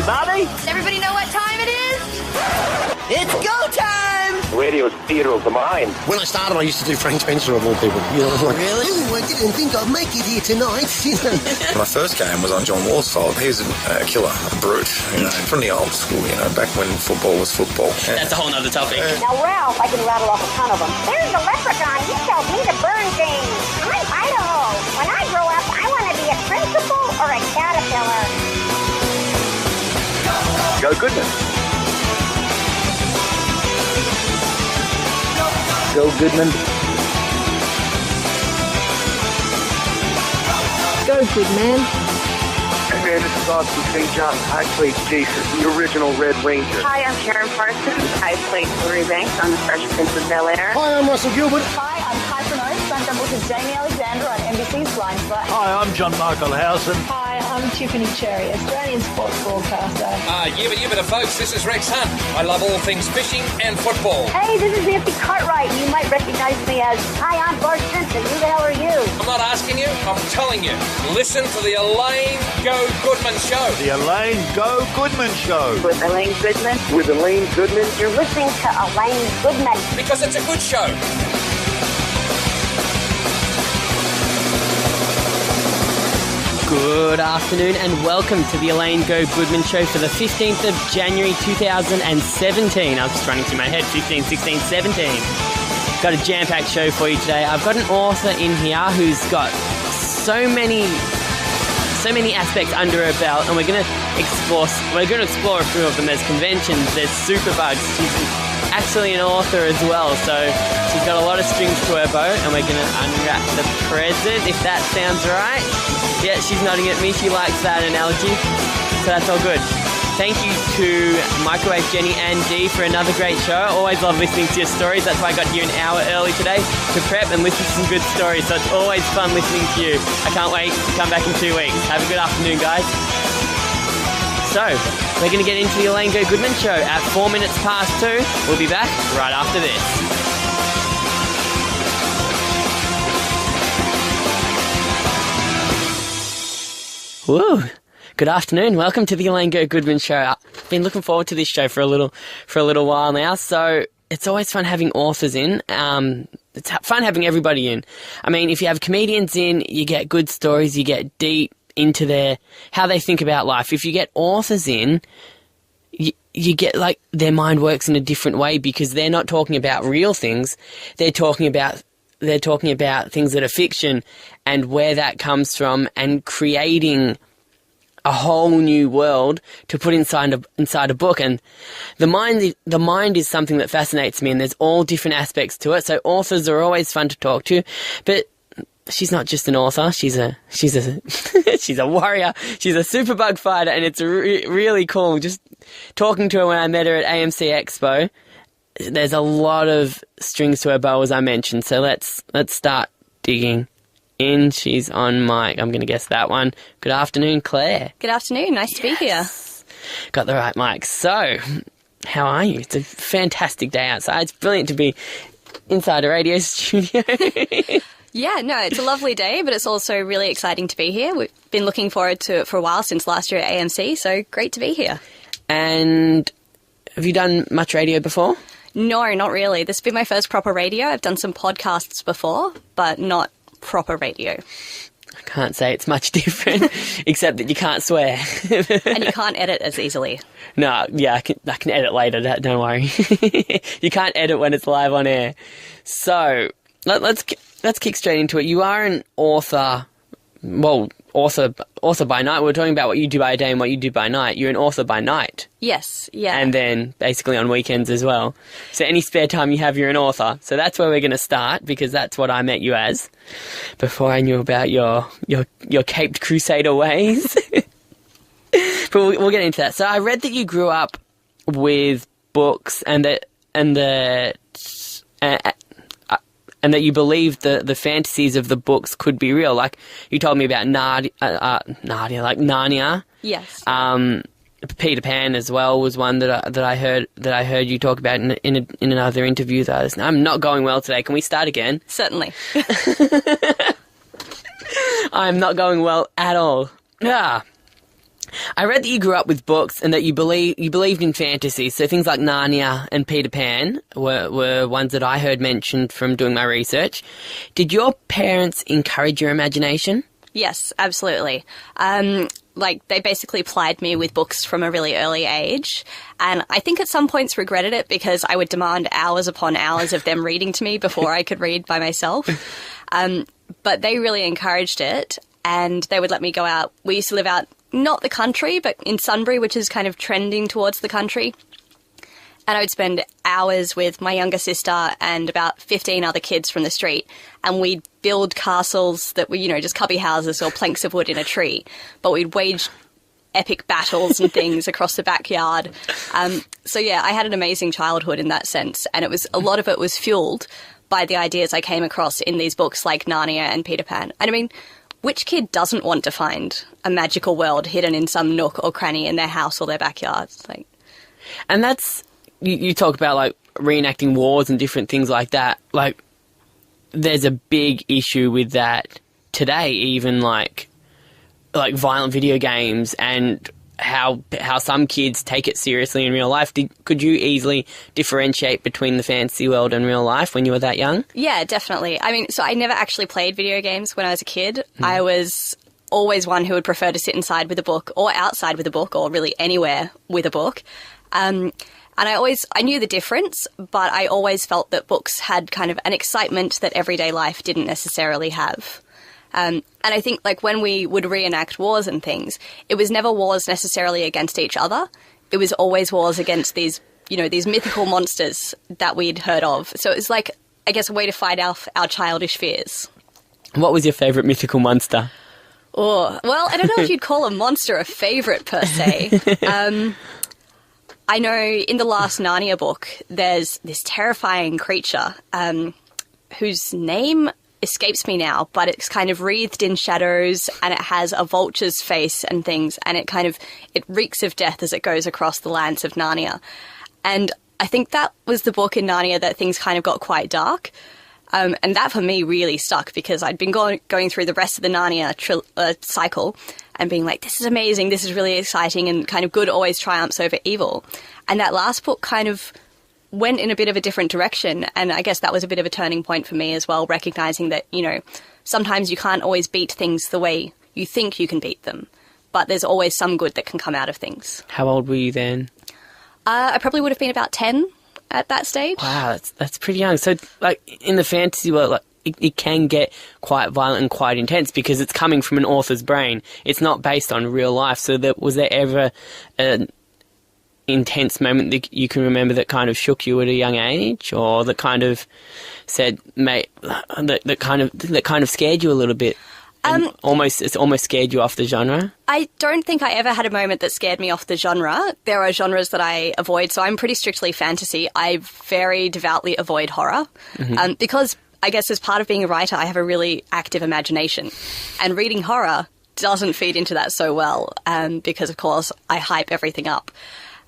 everybody. Does everybody know what time it is? It's go time! Radio is theatre of the mind. When I started, I used to do Frank Spencer of all people. You know, like, Really? "Ooh, I didn't think I'd make it here tonight." You know. My first game was on John Wall's side. He was a killer, a brute, you know, from the old school, you know, back when football was football. That's a whole nother topic. Now, Ralph, I can rattle off a ton of them. There's the leprechaun. He tells me to burn things. I'm Idaho. When I grow up, I want to be a principal or a caterpillar. Go Goodman. Go Goodman. Go, good man. Hey man, this is Austin St. John. I played Jason, the original Red Ranger. Hi, I'm Karen Parsons. I played Hilary Banks on The Fresh Prince of Bel-Air. Hi, I'm Russell Gilbert. Hi, I'm Catherine Oates. I'm double to Jamie Alexander on NBC's Blind Spot. Hi, I'm John Michael Howson. Hi, I'm Tiffany Cherry, Australian sports broadcaster. Yibba folks, this is Rex Hunt. I love all things fishing and football. Hey, this is Nancy Cartwright. You might recognize me as, hi, I'm Bart Simpson. Who the hell are you? I'm not asking you, I'm telling you. Listen to the Elaine Go Goodman Show. The Elaine Go Goodman Show. With Elaine Goodman. With Elaine Goodman. You're listening to Elaine Goodman. Because it's a good show. Good afternoon and welcome to the Elaine Go Goodman Show for the 15th of January 2017. I was just running through my head, 15, 16, 17. Got a jam-packed show for you today. I've got an author in here who's got so many aspects under her belt, and we're going to explore a few of them. There's conventions, there's superbugs. She's actually an author as well, so she's got a lot of strings to her bow, and we're going to unwrap the present, if that sounds right. Yeah, she's nodding at me. She likes that analogy, so that's all good. Thank you to Microwave Jenny and Dee for another great show. I always love listening to your stories. That's why I got here an hour early today to prep and listen to some good stories. So it's always fun listening to you. I can't wait to come back in 2 weeks. Have a good afternoon, guys. So, we're going to get into the Elaine Go Goodman Show at 2 2. We'll be back right after this. Woo! Good afternoon. Welcome to the Elaine Go Goodman Show. I've been looking forward to this show for a little while now. So it's always fun having authors in. It's fun having everybody in. I mean, if you have comedians in, you get good stories. You get deep into how they think about life. If you get authors in, you get like their mind works in a different way because they're not talking about real things. They're talking about things that are fiction and where that comes from and creating a whole new world to put inside a book. And the mind is something that fascinates me, and there's all different aspects to it. So authors are always fun to talk to, but she's not just an author. She's a she's a warrior. She's a superbug fighter, and it's really cool. Just talking to her when I met her at AMC Expo, there's a lot of strings to her bow, as I mentioned. So let's start digging in. She's on mic. I'm going to guess that one. Good afternoon, Claire. Good afternoon. Nice to be here. Got the right mic. So, how are you? It's a fantastic day outside. It's brilliant to be inside a radio studio. Yeah, no, it's a lovely day, but it's also really exciting to be here. We've been looking forward to it for a while, since last year at AMC, so great to be here. And have you done much radio before? No, not really. This has been my first proper radio. I've done some podcasts before, but not proper radio. I can't say it's much different, except that you can't swear. And you can't edit as easily. No, yeah, I can edit later, don't worry. You can't edit when it's live on air. So, let's kick straight into it. You are an author, author by night. We're talking about what you do by day and what you do by night. You're an author by night. Yes, yeah. And then basically on weekends as well. So any spare time you have, you're an author. So that's where we're going to start, because that's what I met you as before I knew about your Caped Crusader ways. But we'll get into that. So I read that you grew up with books and that you believed the fantasies of the books could be real. Like you told me about Narnia, like Narnia. Yes. Peter Pan as well was one that I heard you talk about in another interview that I listened. I'm not going well today. Can we start again? Certainly. I'm not going well at all. I read that you grew up with books and that you believed in fantasy. So things like Narnia and Peter Pan were ones that I heard mentioned from doing my research. Did your parents encourage your imagination? Yes, absolutely. They basically plied me with books from a really early age. And I think at some points regretted it because I would demand hours upon hours of them reading to me before I could read by myself. But they really encouraged it, and they would let me go out. We used to live out, not the country, but in Sunbury, which is kind of trending towards the country. And I would spend hours with my younger sister and about 15 other kids from the street, and we'd build castles that were, just cubby houses or planks of wood in a tree. But we'd wage epic battles and things across the backyard. So yeah, I had an amazing childhood in that sense, and a lot of it was fueled by the ideas I came across in these books like Narnia and Peter Pan. And I mean, which kid doesn't want to find a magical world hidden in some nook or cranny in their house or their backyard? And that's... You talk about, reenacting wars and different things like that. There's a big issue with that today, even, like violent video games and how some kids take it seriously in real life. Could you easily differentiate between the fantasy world and real life when you were that young? Yeah, definitely. I mean, so I never actually played video games when I was a kid. I was always one who would prefer to sit inside with a book or outside with a book or really anywhere with a book. And I knew the difference, but I always felt that books had kind of an excitement that everyday life didn't necessarily have. And I think, when we would reenact wars and things, it was never wars necessarily against each other. It was always wars against these mythical monsters that we'd heard of. So it was I guess, a way to fight off our childish fears. What was your favourite mythical monster? Oh, well, I don't know if you'd call a monster a favourite per se. I know in the last Narnia book, there's this terrifying creature whose name escapes me now, but it's kind of wreathed in shadows and it has a vulture's face and things, and it reeks of death as it goes across the lands of Narnia. And I think that was the book in Narnia that things kind of got quite dark. And that for me really stuck because I'd been going through the rest of the Narnia cycle and being like, this is amazing, this is really exciting, and kind of good always triumphs over evil. And that last book kind of went in a bit of a different direction, and I guess that was a bit of a turning point for me as well, recognising that, sometimes you can't always beat things the way you think you can beat them, but there's always some good that can come out of things. How old were you then? I probably would have been about 10 at that stage. Wow, that's pretty young. So, in the fantasy world, it can get quite violent and quite intense because it's coming from an author's brain. It's not based on real life. So was there ever an intense moment that you can remember that kind of shook you at a young age, or that kind of said, mate, that kind of scared you a little bit? It's almost scared you off the genre? I don't think I ever had a moment that scared me off the genre. There are genres that I avoid, so I'm pretty strictly fantasy. I very devoutly avoid horror, because I guess as part of being a writer, I have a really active imagination, and reading horror doesn't feed into that so well, because of course I hype everything up.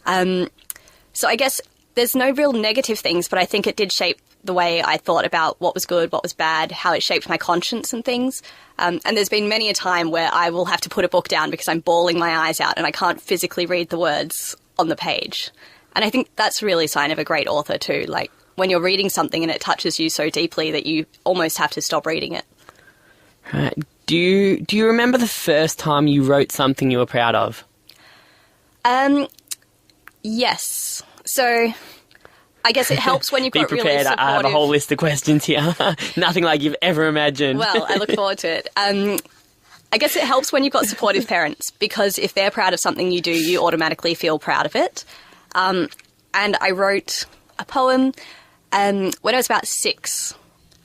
So I guess there's no real negative things, but I think it did shape the way I thought about what was good, what was bad, how it shaped my conscience and things. And there's been many a time where I will have to put a book down because I'm bawling my eyes out and I can't physically read the words on the page. And I think that's really a sign of a great author too, when you're reading something and it touches you so deeply that you almost have to stop reading it. Right. Do you remember the first time you wrote something you were proud of? Yes. So I guess it helps when you've got really supportive... Be prepared, I have a whole list of questions here. Nothing like you've ever imagined. Well, I look forward to it. I guess it helps when you've got supportive parents, because if they're proud of something you do, you automatically feel proud of it. And I wrote a poem when I was about 6,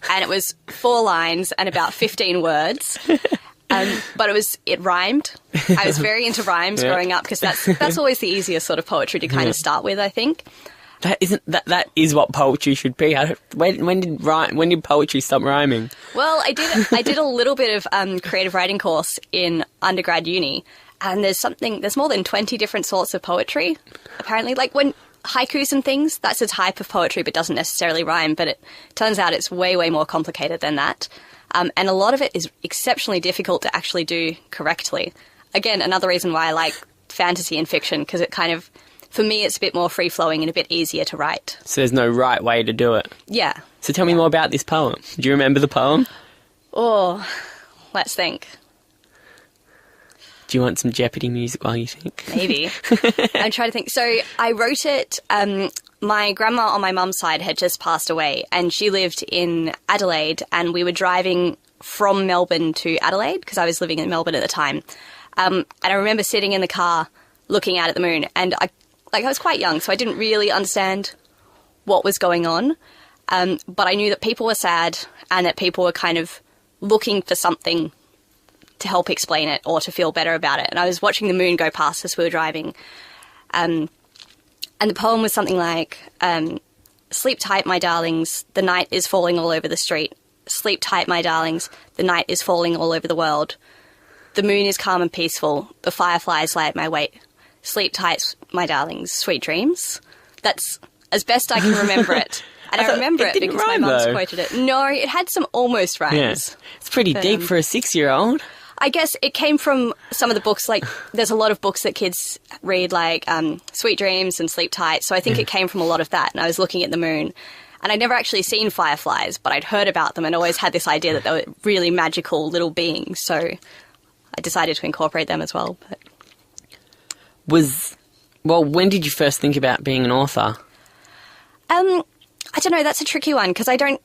and it was 4 lines and about 15 words. But it rhymed. I was very into rhymes growing up, because that's always the easiest sort of poetry to kind of start with, I think. That is what poetry should be. When did poetry stop rhyming? Well, I did a little bit of creative writing course in undergrad uni, and there's more than 20 different sorts of poetry, apparently. When haikus and things, that's a type of poetry but doesn't necessarily rhyme, but it turns out it's way, way more complicated than that. And a lot of it is exceptionally difficult to actually do correctly. Again, another reason why I like fantasy and fiction because it kind of, for me, it's a bit more free-flowing and a bit easier to write. So there's no right way to do it. Yeah. So tell me more about this poem. Do you remember the poem? Oh, let's think. Do you want some Jeopardy music while you think? Maybe. I'm trying to think. So I wrote it, my grandma on my mum's side had just passed away and she lived in Adelaide and we were driving from Melbourne to Adelaide because I was living in Melbourne at the time. And I remember sitting in the car looking out at the moon and I was quite young, so I didn't really understand what was going on. But I knew that people were sad and that people were kind of looking for something to help explain it or to feel better about it. And I was watching the moon go past as we were driving. And the poem was something like, sleep tight, my darlings, the night is falling all over the street. Sleep tight, my darlings, the night is falling all over the world. The moon is calm and peaceful, the fireflies lie at my wait. Sleep tight, my darlings, sweet dreams. That's as best I can remember it. And I remember it because my mum's quoted it. No, it had some almost rhymes. Yeah. It's pretty deep for a 6-year-old. I guess it came from some of the books, like there's a lot of books that kids read, like Sweet Dreams and Sleep Tight, so I think it came from a lot of that, and I was looking at the moon. And I'd never actually seen fireflies, but I'd heard about them and always had this idea that they were really magical little beings, so I decided to incorporate them as well. But. When did you first think about being an author? I don't know, that's a tricky one, because I don't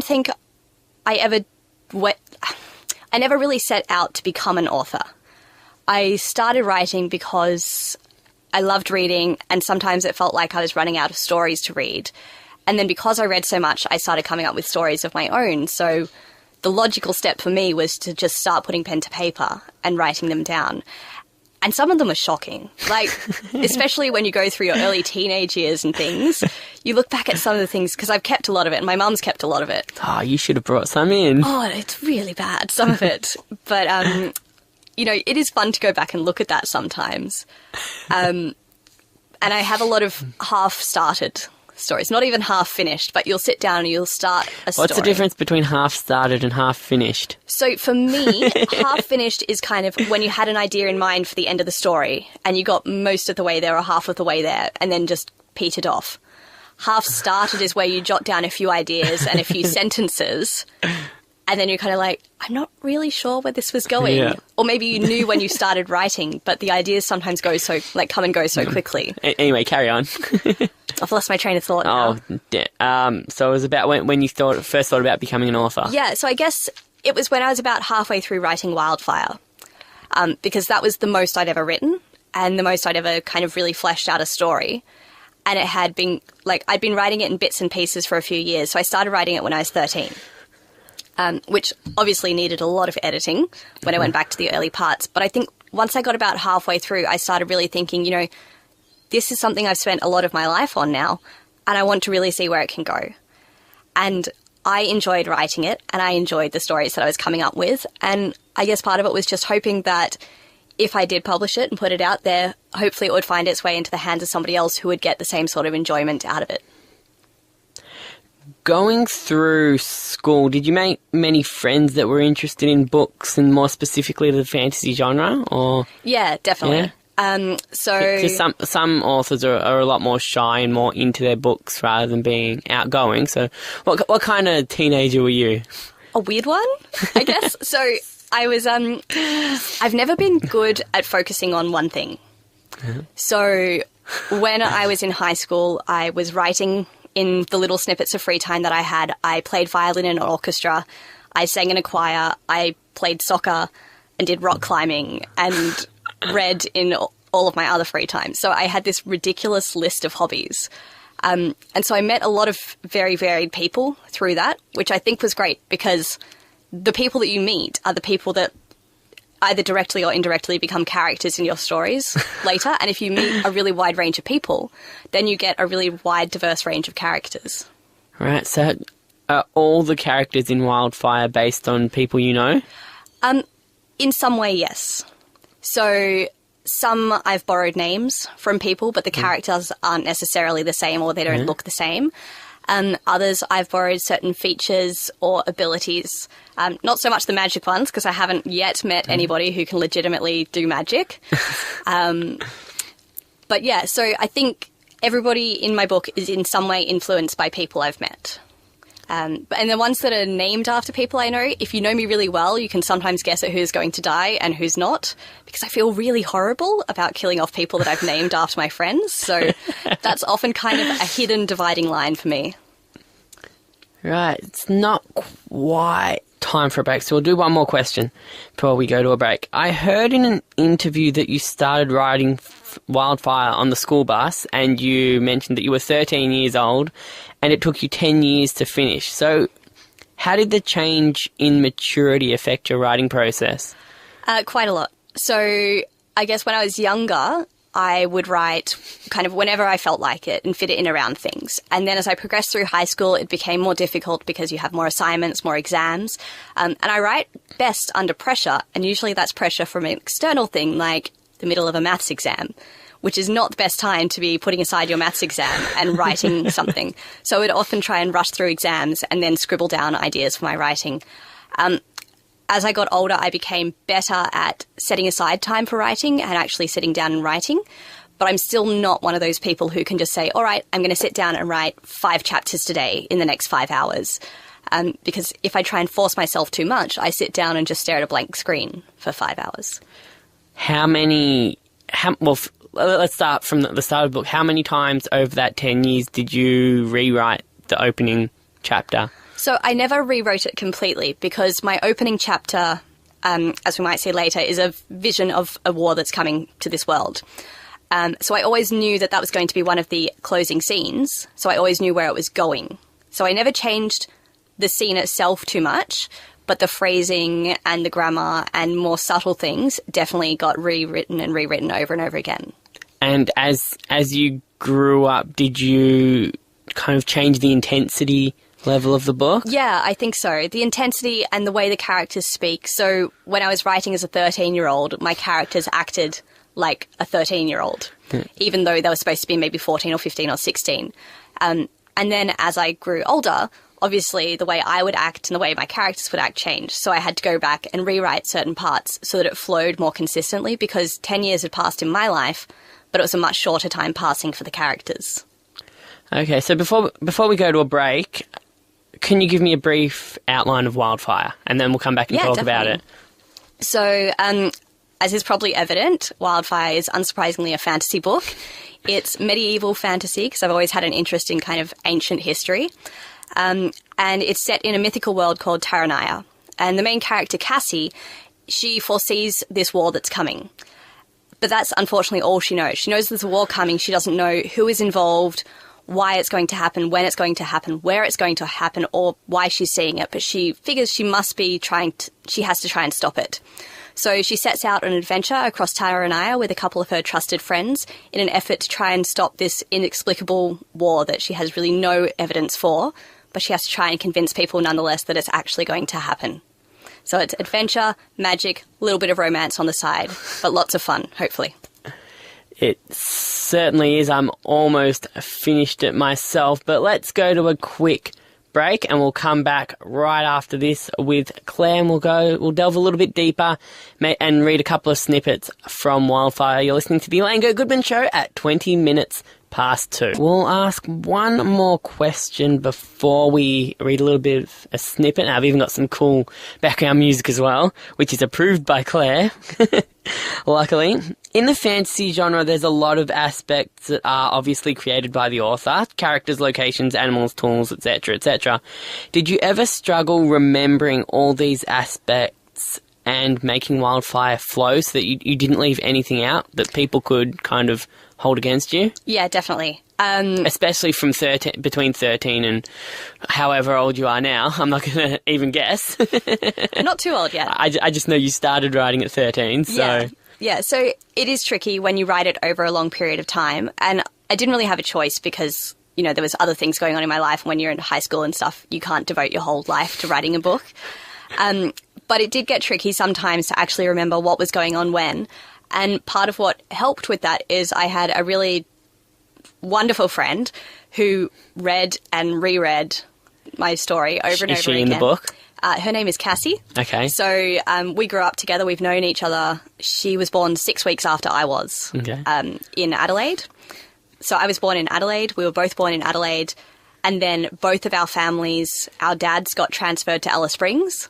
think I never really set out to become an author. I started writing because I loved reading, and sometimes it felt like I was running out of stories to read. And then because I read so much, I started coming up with stories of my own. So the logical step for me was to just start putting pen to paper and writing them down. And some of them are shocking. Like, especially when you go through your early teenage years and things, you look back at some of the things, because I've kept a lot of it, and my mum's kept a lot of it. Oh, you should have brought some in. Oh, it's really bad, some of it. But, it is fun to go back and look at that sometimes. And I have a lot of half-started stories, not even half-finished, but you'll sit down and you'll start a story. What's the difference between half-started and half-finished? So for me, half-finished is kind of when you had an idea in mind for the end of the story and you got most of the way there or half of the way there and then just petered off. Half-started is where you jot down a few ideas and a few sentences and then you're kind of like, I'm not really sure where this was going. Yeah. Or maybe you knew when you started writing, but the ideas sometimes come and go so quickly. Anyway, carry on. I've lost my train of thought now. So it was about when you first thought about becoming an author. Yeah, so I guess it was when I was about halfway through writing Wildfire, because that was the most I'd ever written and the most I'd ever kind of really fleshed out a story. And it had been, I'd been writing it in bits and pieces for a few years, so I started writing it when I was 13. Which obviously needed a lot of editing when I went back to the early parts. But I think once I got about halfway through, I started really thinking, this is something I've spent a lot of my life on now, and I want to really see where it can go. And I enjoyed writing it, and I enjoyed the stories that I was coming up with. And I guess part of it was just hoping that if I did publish it and put it out there, hopefully it would find its way into the hands of somebody else who would get the same sort of enjoyment out of it. Going through school, did you make many friends that were interested in books and more specifically the fantasy genre? Or yeah, definitely. Yeah? Because some authors are a lot more shy and more into their books rather than being outgoing. So what kind of teenager were you? A weird one, I guess. So I was, I've never been good at focusing on one thing. Mm-hmm. So when I was in high school, I was writing in the little snippets of free time that I had. I played violin in an orchestra, I sang in a choir, I played soccer and did rock climbing and read in all of my other free time. So I had this ridiculous list of hobbies. And so I met a lot of very varied people through that, which I think was great because the people that you meet are the people that either directly or indirectly become characters in your stories later. And if you meet a really wide range of people, then you get a really wide, diverse range of characters. Right. So are all the characters in Wildfire based on people you know? In some way, yes. So some I've borrowed names from people, but the characters aren't necessarily the same or they don't look the same. Others, I've borrowed certain features or abilities. Not so much the magic ones, because I haven't yet met anybody who can legitimately do magic. But yeah, so I think everybody in my book is in some way influenced by people I've met. And the ones that are named after people I know, if you know me really well, you can sometimes guess at who's going to die and who's not, because I feel really horrible about killing off people that I've named after my friends. So that's often kind of a hidden dividing line for me. Right, it's not quite time for a break, so we'll do one more question before we go to a break. I heard in an interview that you started writing Wildfire on the school bus, and you mentioned that you were 13 years old and it took you 10 years to finish. So how did the change in maturity affect your writing process? Quite a lot. So I guess when I was younger, I would write kind of whenever I felt like it and fit it in around things. And then as I progressed through high school, it became more difficult because you have more assignments, more exams. And I write best under pressure. And usually that's pressure from an external thing, like the middle of a maths exam, which is not the best time to be putting aside your maths exam and writing something. So I would often try and rush through exams and then scribble down ideas for my writing. As I got older, I became better at setting aside time for writing and actually sitting down and writing. But I'm still not one of those people who can just say, all right, I'm going to sit down and write 5 chapters today in the next 5 hours. Because if I try and force myself too much, I sit down and just stare at a blank screen for 5 hours. Let's start from the start of the book. How many times over that 10 years did you rewrite the opening chapter? So I never rewrote it completely because my opening chapter, as we might see later, is a vision of a war that's coming to this world. So I always knew that was going to be one of the closing scenes, so I always knew where it was going. So I never changed the scene itself too much, but the phrasing and the grammar and more subtle things definitely got rewritten and rewritten over and over again. And as you grew up, did you kind of change the intensity level of the book? Yeah, I think so. The intensity and the way the characters speak. So when I was writing as a 13-year-old, my characters acted like a 13-year-old, even though they were supposed to be maybe 14 or 15 or 16. And then as I grew older, obviously the way I would act and the way my characters would act changed. So I had to go back and rewrite certain parts so that it flowed more consistently because 10 years had passed in my life, but it was a much shorter time passing for the characters. Okay, so before we go to a break, can you give me a brief outline of Wildfire? And then we'll come back and talk about it. So, as is probably evident, Wildfire is unsurprisingly a fantasy book. It's medieval fantasy because I've always had an interest in kind of ancient history. And it's set in a mythical world called Taranaya. And the main character, Cassie, she foresees this war that's coming. But that's unfortunately all she knows. She knows there's a war coming. She doesn't know who is involved, why it's going to happen, when it's going to happen, where it's going to happen, or why she's seeing it. But she figures she has to try and stop it. So she sets out on an adventure across Taranaya with a couple of her trusted friends in an effort to try and stop this inexplicable war that she has really no evidence for, but she has to try and convince people nonetheless that it's actually going to happen. So it's adventure, magic, a little bit of romance on the side, but lots of fun, hopefully. It certainly is. I'm almost finished it myself, but let's go to a quick break and we'll come back right after this with Claire and we'll delve a little bit deeper and read a couple of snippets from Wildfire. You're listening to the Elaine Goodman Show at 20 minutes past 2. We'll ask one more question before we read a little bit of a snippet. I've even got some cool background music as well, which is approved by Claire, luckily. In the fantasy genre, there's a lot of aspects that are obviously created by the author. Characters, locations, animals, tools, etc., etc. Did you ever struggle remembering all these aspects and making Wildfire flow so that you didn't leave anything out that people could kind of hold against you? Yeah, definitely. Especially from between 13 and however old you are now. I'm not going to even guess. Not too old yet. I just know you started writing at 13, so... Yeah, so it is tricky when you write it over a long period of time. And I didn't really have a choice because, you know, there was other things going on in my life. When you're in high school and stuff, you can't devote your whole life to writing a book. But it did get tricky sometimes to actually remember what was going on when. And part of what helped with that is I had a really wonderful friend who read and reread my story over and over again. Is she in the book? Her name is Cassie. Okay. So we grew up together. We've known each other. She was born 6 weeks after I was in Adelaide. So I was born in Adelaide. We were both born in Adelaide. And then both of our families, our dads got transferred to Alice Springs.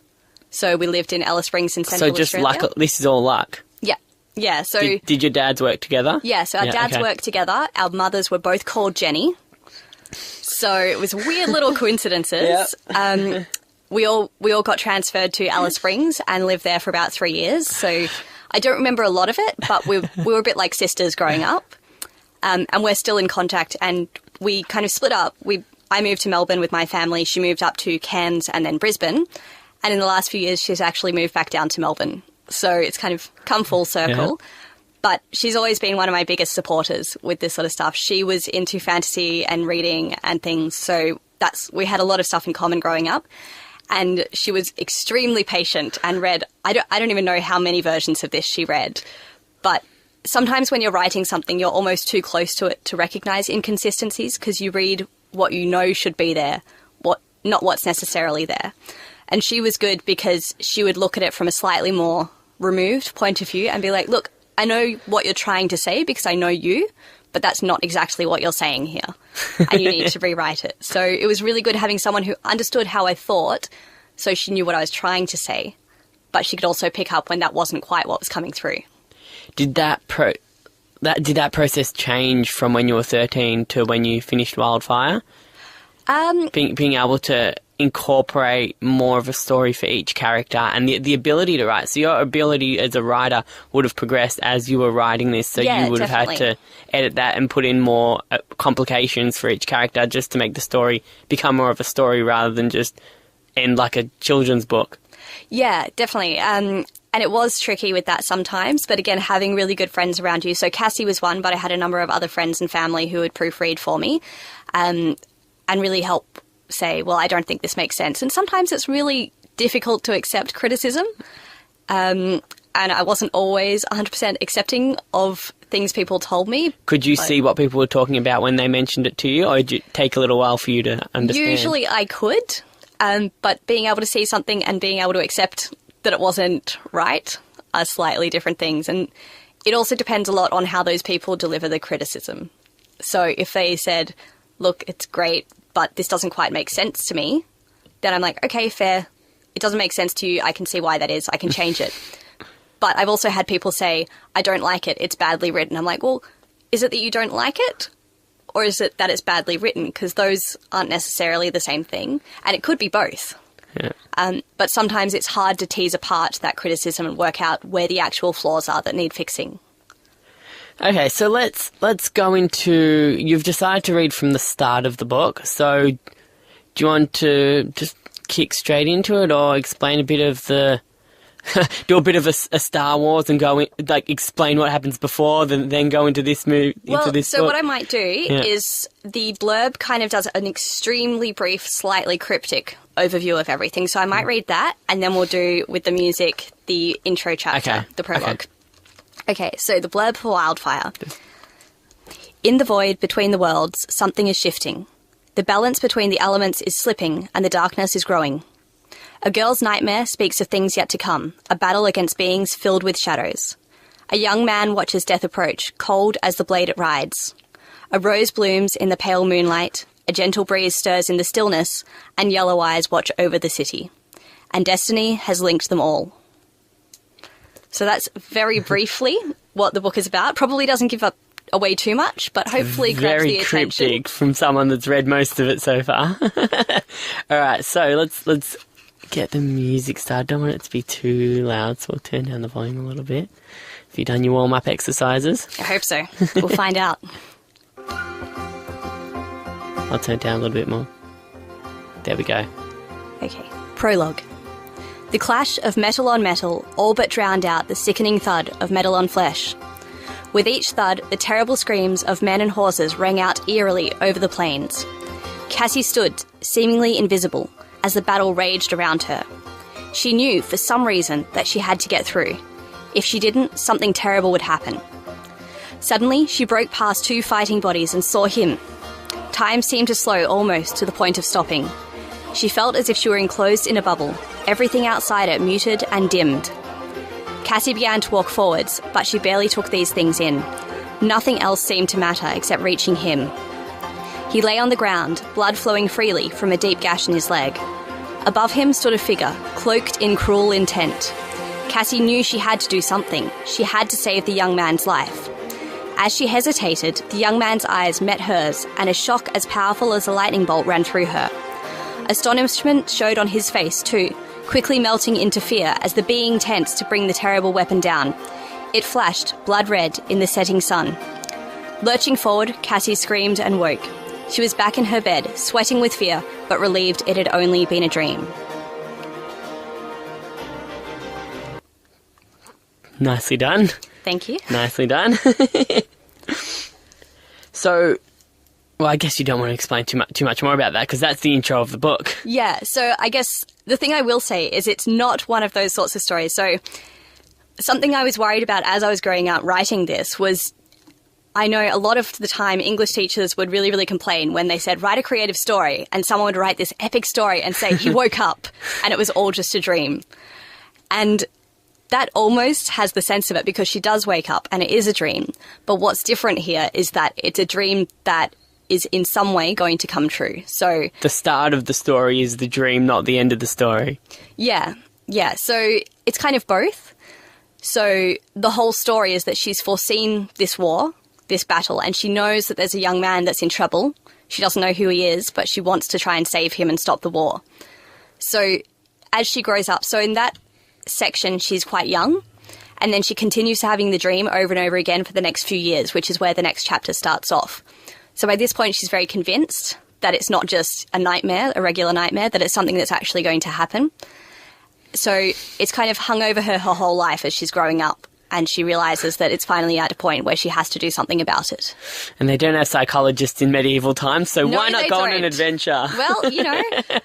So we lived in Alice Springs in Central Australia. So just luck. This is all luck. Yeah. Yeah. So did your dads work together? Yeah. So our dads worked together. Our mothers were both called Jenny. So it was weird little coincidences. We all got transferred to Alice Springs and lived there for about 3 years. So I don't remember a lot of it, but we were a bit like sisters growing up. And we're still in contact, and we kind of split up. I moved to Melbourne with my family. She moved up to Cairns and then Brisbane. And in the last few years, she's actually moved back down to Melbourne. So it's kind of come full circle. Yeah. But she's always been one of my biggest supporters with this sort of stuff. She was into fantasy and reading and things. So we had a lot of stuff in common growing up. And she was extremely patient and read, I don't even know how many versions of this she read. But sometimes when you're writing something, you're almost too close to it to recognise inconsistencies because you read what you know should be there, not what's necessarily there. And she was good because she would look at it from a slightly more removed point of view and be like, look, I know what you're trying to say because I know you, but that's not exactly what you're saying here. And you need to rewrite it. So it was really good having someone who understood how I thought, so she knew what I was trying to say, but she could also pick up when that wasn't quite what was coming through. Did that process change from when you were 13 to when you finished Wildfire? Being able to incorporate more of a story for each character and the ability to write. So your ability as a writer would have progressed as you were writing this, so you would have had to edit that and put in more complications for each character just to make the story become more of a story rather than just end like a children's book. Yeah, definitely. And it was tricky with that sometimes, but again, having really good friends around you. So Cassie was one, but I had a number of other friends and family who would proofread for me and really help say, well, I don't think this makes sense. And sometimes it's really difficult to accept criticism. And I wasn't always 100% accepting of things people told me. Could you see what people were talking about when they mentioned it to you, or did it take a little while for you to understand? Usually I could, but being able to see something and being able to accept that it wasn't right are slightly different things. And it also depends a lot on how those people deliver the criticism. So if they said, look, it's great, but this doesn't quite make sense to me, then I'm like, okay, fair. It doesn't make sense to you. I can see why that is. I can change it. But I've also had people say, I don't like it. It's badly written. I'm like, well, is it that you don't like it? Or is it that it's badly written? Because those aren't necessarily the same thing. And it could be both. Yeah. But sometimes it's hard to tease apart that criticism and work out where the actual flaws are that need fixing. Okay, so let's go into... You've decided to read from the start of the book, so do you want to just kick straight into it or explain a bit of the... do a bit of a Star Wars and go in, like explain what happens before, then go into this movie, into this book? What I might do is the blurb kind of does an extremely brief, slightly cryptic overview of everything. So I might read that, and then we'll do, with the music, the intro chapter, the prologue. Okay, so the blurb for Wildfire. In the void between the worlds, something is shifting. The balance between the elements is slipping, and the darkness is growing. A girl's nightmare speaks of things yet to come, a battle against beings filled with shadows. A young man watches death approach, cold as the blade it rides. A rose blooms in the pale moonlight, a gentle breeze stirs in the stillness, and yellow eyes watch over the city. And destiny has linked them all. So that's very briefly what the book is about. Probably doesn't give away too much, but hopefully grabs the attention. Very cryptic from someone that's read most of it so far. All right, so let's get the music started. Don't want it to be too loud, so we'll turn down the volume a little bit. Have you done your warm-up exercises? I hope so. We'll find out. I'll turn it down a little bit more. There we go. Okay. Prologue. The clash of metal on metal all but drowned out the sickening thud of metal on flesh. With each thud, the terrible screams of men and horses rang out eerily over the plains. Cassie stood, seemingly invisible, as the battle raged around her. She knew, for some reason, that she had to get through. If she didn't, something terrible would happen. Suddenly, she broke past 2 fighting bodies and saw him. Time seemed to slow almost to the point of stopping. She felt as if she were enclosed in a bubble, everything outside it muted and dimmed. Cassie began to walk forwards, but she barely took these things in. Nothing else seemed to matter except reaching him. He lay on the ground, blood flowing freely from a deep gash in his leg. Above him stood a figure, cloaked in cruel intent. Cassie knew she had to do something. She had to save the young man's life. As she hesitated, the young man's eyes met hers, and a shock as powerful as a lightning bolt ran through her. Astonishment showed on his face, too, quickly melting into fear as the being tensed to bring the terrible weapon down. It flashed, blood red, in the setting sun. Lurching forward, Cassie screamed and woke. She was back in her bed, sweating with fear, but relieved it had only been a dream. Nicely done. Thank you. Nicely done. So, well, I guess you don't want to explain too much more about that, because that's the intro of the book. Yeah, so I guess the thing I will say is it's not one of those sorts of stories. So something I was worried about as I was growing up writing this was, I know a lot of the time English teachers would really, really complain when they said, write a creative story, and someone would write this epic story and say he woke up and it was all just a dream. And that almost has the sense of it because she does wake up and it is a dream. But what's different here is that it's a dream that is in some way going to come true. So the start of the story is the dream, not the end of the story. Yeah. So it's kind of both. So the whole story is that she's foreseen this war, this battle, and she knows that there's a young man that's in trouble. She doesn't know who he is, but she wants to try and save him and stop the war. So as she grows up, so in that section, she's quite young, and then she continues to having the dream over and over again for the next few years, which is where the next chapter starts off. So by this point, she's very convinced that it's not just a nightmare, a regular nightmare, that it's something that's actually going to happen. So it's kind of hung over her whole life as she's growing up, and she realises that it's finally at a point where she has to do something about it. And they don't have psychologists in medieval times, so No, why not they go on don't. an adventure? Well, you know,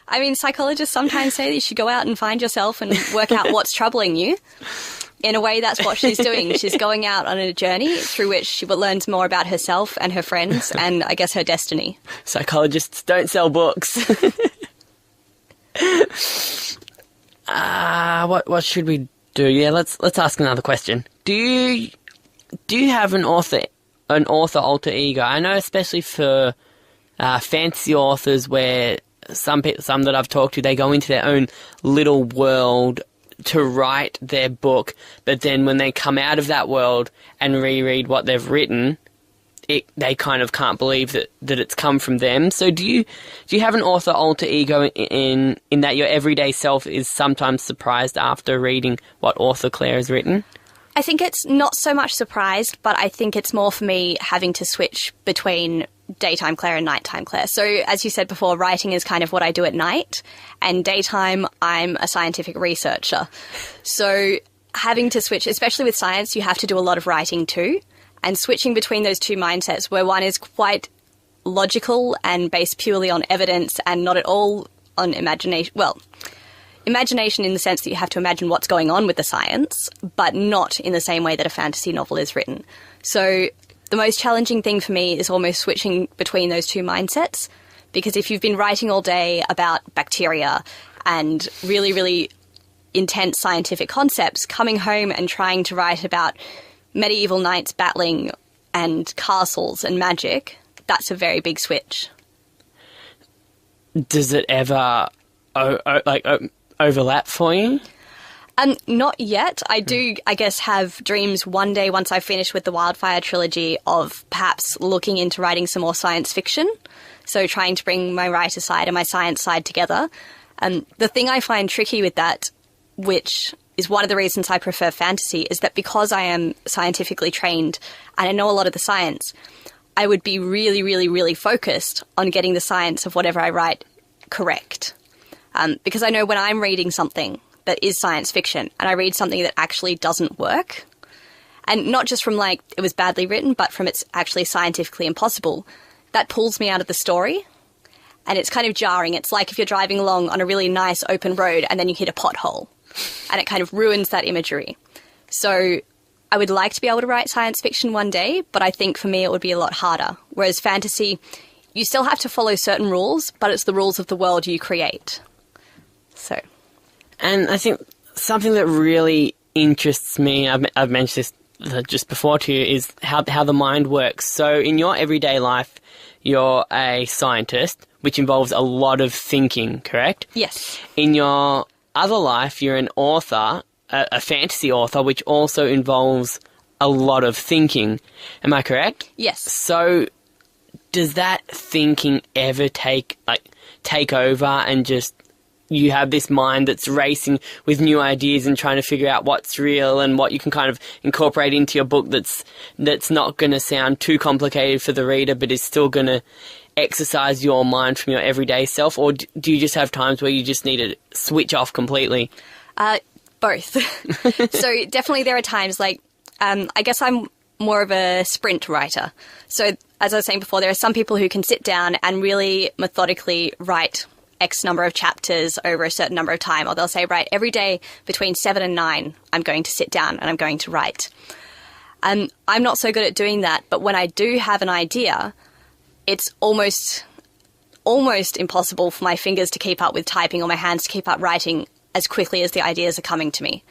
I mean, psychologists sometimes say that you should go out and find yourself and work out what's troubling you. In a way, that's what she's doing. She's going out on a journey through which she learns more about herself and her friends and, I guess, her destiny. Psychologists don't sell books. What should we do? Yeah, let's ask another question. Do you have an author alter ego? I know, especially for fantasy authors, where some that I've talked to, they go into their own little world to write their book, but then when they come out of that world and reread what they've written, they kind of can't believe that it's come from them. So do you have an author alter ego in that your everyday self is sometimes surprised after reading what author Claire has written? I think it's not so much surprised, but I think it's more for me having to switch between daytime Claire and nighttime Claire. So as you said before, writing is kind of what I do at night, and daytime I'm a scientific researcher. So having to switch, especially with science, you have to do a lot of writing too, and switching between those two mindsets where one is quite logical and based purely on evidence and not at all on imagination. Well, imagination in the sense that you have to imagine what's going on with the science, but not in the same way that a fantasy novel is written. So the most challenging thing for me is almost switching between those two mindsets, because if you've been writing all day about bacteria and really, really intense scientific concepts, coming home and trying to write about medieval knights battling and castles and magic, that's a very big switch. Does it ever overlap for you? Not yet. I do, I guess, have dreams one day once I've finished with the Wildfire trilogy of perhaps looking into writing some more science fiction. So trying to bring my writer side and my science side together. The thing I find tricky with that, which is one of the reasons I prefer fantasy, is that because I am scientifically trained and I know a lot of the science, I would be really, really, really focused on getting the science of whatever I write correct. Because I know when I'm reading something that is science fiction and I read something that actually doesn't work, and not just from like it was badly written, but from it's actually scientifically impossible, that pulls me out of the story. And it's kind of jarring. It's like if you're driving along on a really nice open road and then you hit a pothole and it kind of ruins that imagery. So I would like to be able to write science fiction one day, but I think for me it would be a lot harder. Whereas fantasy, you still have to follow certain rules, but it's the rules of the world you create. So. And I think something that really interests me, I've mentioned this just before to you, is how the mind works. So in your everyday life, you're a scientist, which involves a lot of thinking, correct? Yes. In your other life, you're an author, a fantasy author, which also involves a lot of thinking. Am I correct? Yes. So does that thinking ever take over and just you have this mind that's racing with new ideas and trying to figure out what's real and what you can kind of incorporate into your book that's not going to sound too complicated for the reader but is still going to exercise your mind from your everyday self? Or do you just have times where you just need to switch off completely? Both. So definitely there are times I guess I'm more of a sprint writer. So as I was saying before, there are some people who can sit down and really methodically write X number of chapters over a certain number of time, or they'll say, right, every day between 7 and 9, I'm going to sit down and I'm going to write. I'm not so good at doing that, but when I do have an idea, it's almost impossible for my fingers to keep up with typing or my hands to keep up writing as quickly as the ideas are coming to me.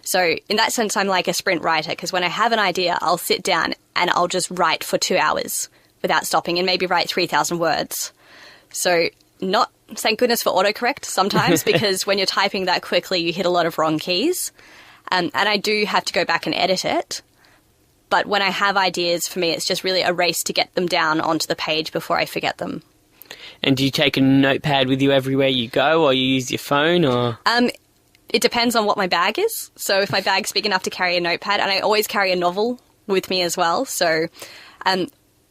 So in that sense, I'm like a sprint writer, because when I have an idea, I'll sit down and I'll just write for 2 hours without stopping and maybe write 3,000 words. So not, thank goodness for autocorrect sometimes, because when you're typing that quickly, you hit a lot of wrong keys. And I do have to go back and edit it. But when I have ideas, for me, it's just really a race to get them down onto the page before I forget them. And do you take a notepad with you everywhere you go, or you use your phone, or...? It depends on what my bag is. So if my bag's big enough to carry a notepad, and I always carry a novel with me as well. So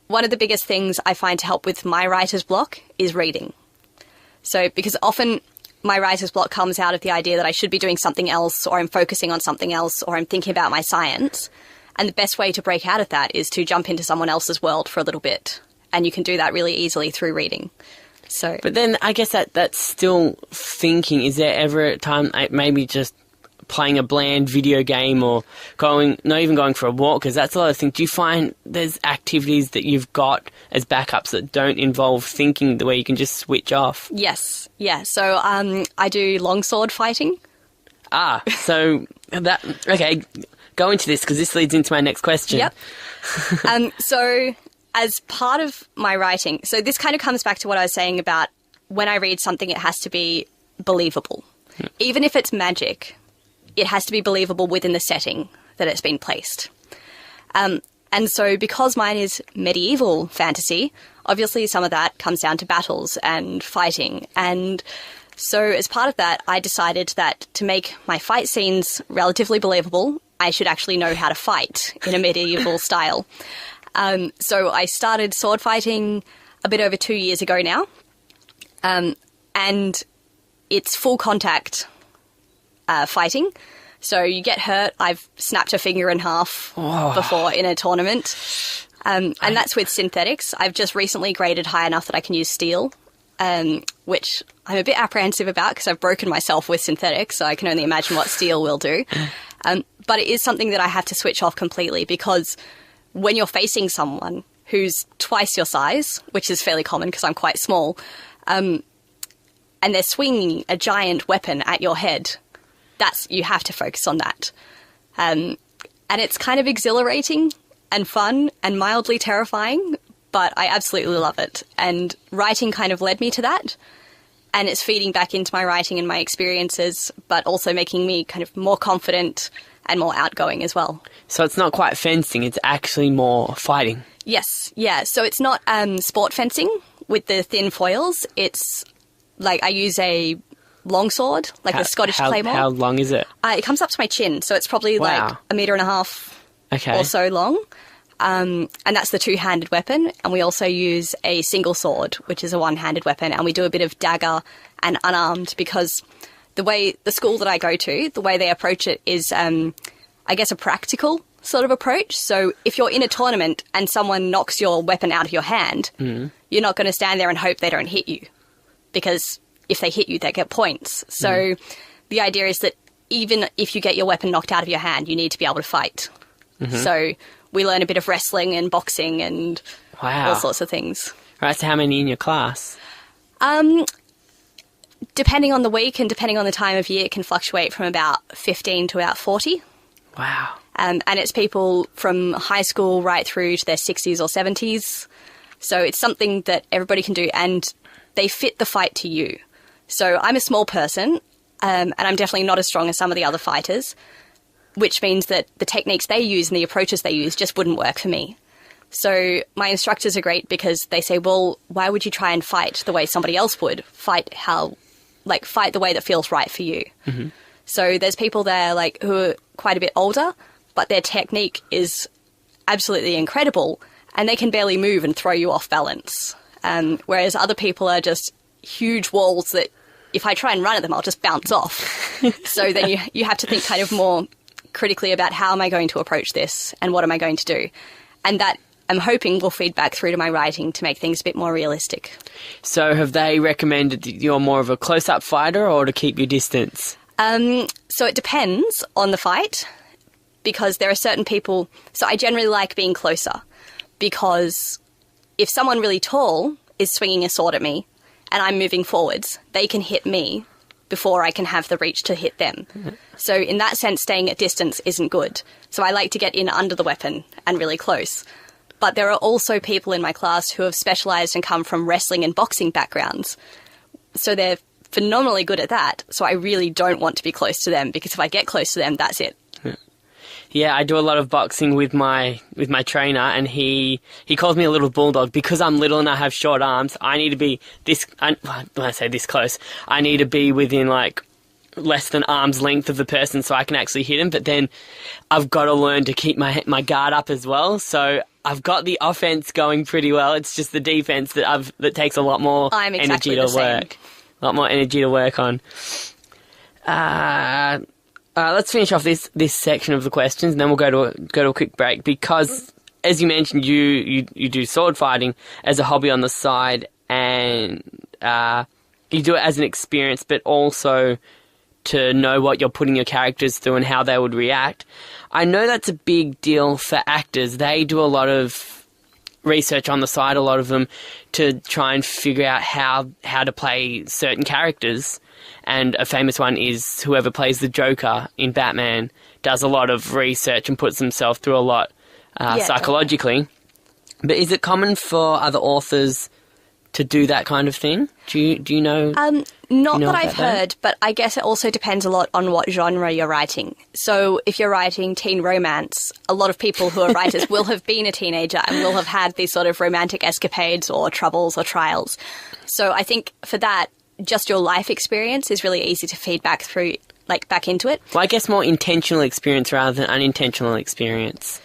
one of the biggest things I find to help with my writer's block is reading. So because often my writer's block comes out of the idea that I should be doing something else, or I'm focusing on something else, or I'm thinking about my science. And the best way to break out of that is to jump into someone else's world for a little bit. And you can do that really easily through reading. So, but then I guess that's still thinking. Is there ever a time maybe just playing a bland video game or not even going for a walk, because that's a lot of things. Do you find there's activities that you've got as backups that don't involve thinking, the way you can just switch off? Yes. Yeah. So I do longsword fighting. So that, okay, go into this, because this leads into my next question. Yep. So as part of my writing, so this kind of comes back to what I was saying about when I read something, it has to be believable. Even if it's magic, it has to be believable within the setting that it's been placed. And so because mine is medieval fantasy, obviously some of that comes down to battles and fighting. And so as part of that, I decided that to make my fight scenes relatively believable, I should actually know how to fight in a medieval style. So I started sword fighting a bit over 2 years ago now. And it's full contact fighting. So you get hurt. I've snapped a finger in half before in a tournament. And that's with synthetics. I've just recently graded high enough that I can use steel, which I'm a bit apprehensive about because I've broken myself with synthetics, so I can only imagine what steel will do. But it is something that I have to switch off completely, because when you're facing someone who's twice your size, which is fairly common because I'm quite small, and they're swinging a giant weapon at your head, you have to focus on that. And it's kind of exhilarating and fun and mildly terrifying, but I absolutely love it. And writing kind of led me to that. And it's feeding back into my writing and my experiences, but also making me kind of more confident and more outgoing as well. So it's not quite fencing, it's actually more fighting. Yes, yeah. So it's not sport fencing with the thin foils. It's like I use a longsword, like a Scottish claymore. How long is it? It comes up to my chin, so it's probably like 1.5 meters or so long. And that's the two-handed weapon. And we also use a single sword, which is a one-handed weapon. And we do a bit of dagger and unarmed, because the school that I go to, the way they approach it is, I guess, a practical sort of approach. So if you're in a tournament and someone knocks your weapon out of your hand, you're not going to stand there and hope they don't hit you, because if they hit you, they get points. So the idea is that even if you get your weapon knocked out of your hand, you need to be able to fight. So we learn a bit of wrestling and boxing and all sorts of things. Right, so how many in your class? Depending on the week and depending on the time of year, it can fluctuate from about 15 to about 40. Wow. And it's people from high school right through to their 60s or 70s. So it's something that everybody can do, and they fit the fight to you. So I'm a small person, and I'm definitely not as strong as some of the other fighters, which means that the techniques they use and the approaches they use just wouldn't work for me. So my instructors are great because they say, well, why would you try and fight the way somebody else would? Fight the way that feels right for you. Mm-hmm. So there's people there who are quite a bit older, but their technique is absolutely incredible, and they can barely move and throw you off balance. Whereas other people are just huge walls that if I try and run at them, I'll just bounce off. So then you have to think kind of more critically about how am I going to approach this and what am I going to do? And that, I'm hoping, will feed back through to my writing to make things a bit more realistic. So have they recommended that you're more of a close-up fighter or to keep your distance? So it depends on the fight, because there are certain people... So I generally like being closer, because if someone really tall is swinging a sword at me and I'm moving forwards, they can hit me before I can have the reach to hit them. Mm-hmm. So in that sense, staying at distance isn't good. So I like to get in under the weapon and really close. But there are also people in my class who have specialised and come from wrestling and boxing backgrounds. So they're phenomenally good at that. So I really don't want to be close to them, because if I get close to them, that's it. Yeah, I do a lot of boxing with my trainer, and he calls me a little bulldog because I'm little and I have short arms. I need to be when I say this close, I need to be within less than arm's length of the person so I can actually hit him. But then I've got to learn to keep my guard up as well. So I've got the offense going pretty well. It's just the defense that takes a lot more energy to work. A lot more energy to work on. Let's finish off this section of the questions, and then we'll go to a quick break, because, as you mentioned, you do sword fighting as a hobby on the side, and you do it as an experience, but also to know what you're putting your characters through and how they would react. I know that's a big deal for actors. They do a lot of research on the side, a lot of them, to try and figure out how to play certain characters. And a famous one is whoever plays the Joker in Batman does a lot of research and puts himself through a lot psychologically. But is it common for other authors to do that kind of thing? Do you know? Not that I've heard, but I guess it also depends a lot on what genre you're writing. So if you're writing teen romance, a lot of people who are writers will have been a teenager and will have had these sort of romantic escapades or troubles or trials. So I think for that, just your life experience is really easy to feed back through, back into it. Well, I guess more intentional experience rather than unintentional experience.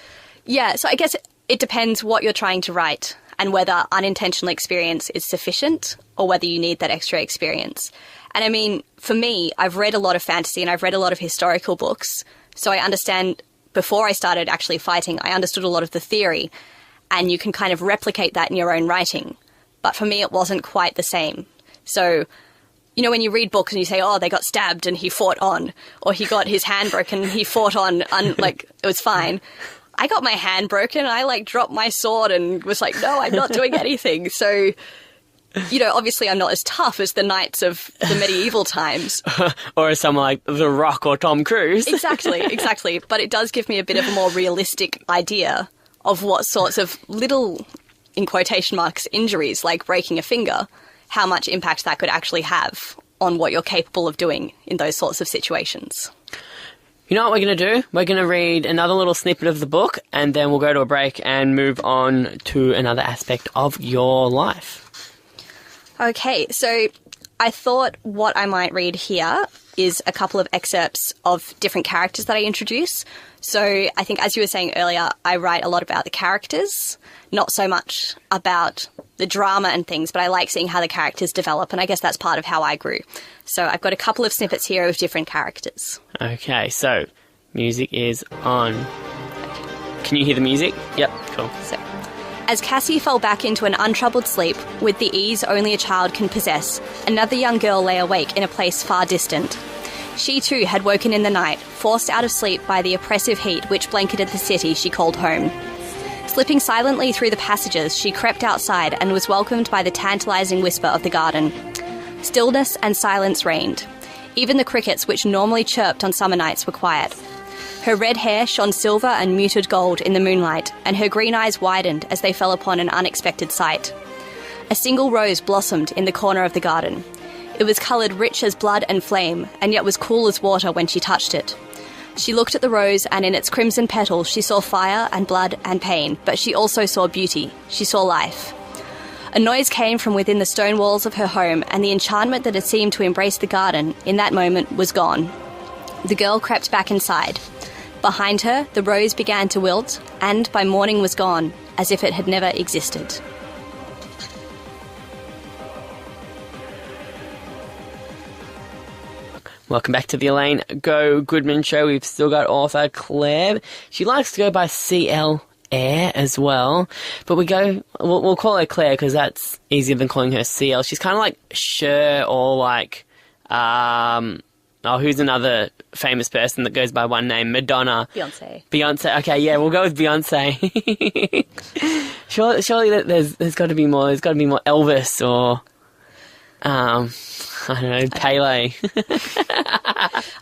Yeah, so I guess it depends what you're trying to write and whether unintentional experience is sufficient or whether you need that extra experience. And I mean, for me, I've read a lot of fantasy and I've read a lot of historical books, so I understand, before I started actually fighting, I understood a lot of the theory, and you can kind of replicate that in your own writing. But for me, it wasn't quite the same. So, when you read books and you say, oh, they got stabbed and he fought on, or he got his hand broken and he fought on, it was fine. I got my hand broken, I dropped my sword and was like, no, I'm not doing anything. So, obviously I'm not as tough as the knights of the medieval times. Or as someone like The Rock or Tom Cruise. Exactly. But it does give me a bit of a more realistic idea of what sorts of little, in quotation marks, injuries, like breaking a finger, how much impact that could actually have on what you're capable of doing in those sorts of situations. You know what we're going to do? We're going to read another little snippet of the book, and then we'll go to a break and move on to another aspect of your life. Okay, so I thought what I might read here is a couple of excerpts of different characters that I introduce. So I think, as you were saying earlier, I write a lot about the characters, not so much about the drama and things, but I like seeing how the characters develop, and I guess that's part of how I grew. So I've got a couple of snippets here of different characters. Okay, so music is on. Can you hear the music? Yep, cool. So, as Cassie fell back into an untroubled sleep, with the ease only a child can possess, another young girl lay awake in a place far distant. She too had woken in the night, forced out of sleep by the oppressive heat which blanketed the city she called home. Slipping silently through the passages, she crept outside and was welcomed by the tantalising whisper of the garden. Stillness and silence reigned. Even the crickets which normally chirped on summer nights were quiet. Her red hair shone silver and muted gold in the moonlight, and her green eyes widened as they fell upon an unexpected sight. A single rose blossomed in the corner of the garden. It was coloured rich as blood and flame, and yet was cool as water when she touched it. She looked at the rose, and in its crimson petals she saw fire and blood and pain, but she also saw beauty. She saw life. A noise came from within the stone walls of her home, and the enchantment that had seemed to embrace the garden in that moment was gone. The girl crept back inside. Behind her, the rose began to wilt, and by morning was gone, as if it had never existed. Welcome back to the Elaine Go Goodman Show. We've still got author Claire. She likes to go by CL Air as well, but we'll call her Claire because that's easier than calling her CL. She's kind of like Cher or like, who's another famous person that goes by one name? Madonna. Beyonce. Okay, yeah, we'll go with Beyonce. surely there's got to be more. There's got to be more Elvis or, I don't know, Pele.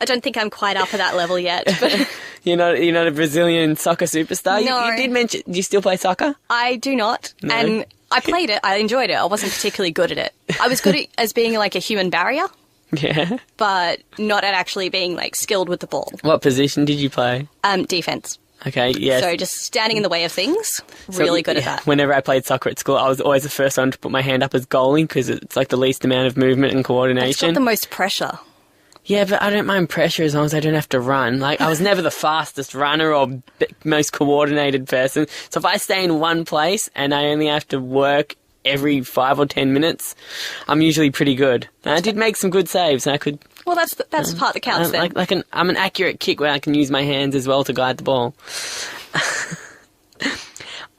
I don't think I'm quite up at that level yet. But You're not a Brazilian soccer superstar? No. You did mention, do you still play soccer? I do not. No. And I played it. I enjoyed it. I wasn't particularly good at it. I was good as being like a human barrier. Yeah. But not at actually being like skilled with the ball. What position did you play? Defense. Okay, yes. So just standing in the way of things. Really good at that. Whenever I played soccer at school, I was always the first one to put my hand up as goalie because it's like the least amount of movement and coordination. It's got the most pressure. Yeah, but I don't mind pressure as long as I don't have to run. Like, I was never the fastest runner or most coordinated person. So if I stay in one place and I only have to work every 5 or 10 minutes, I'm usually pretty good. And I did make some good saves, and I could... Well, that's the part that counts then. I'm an accurate kick where I can use my hands as well to guide the ball.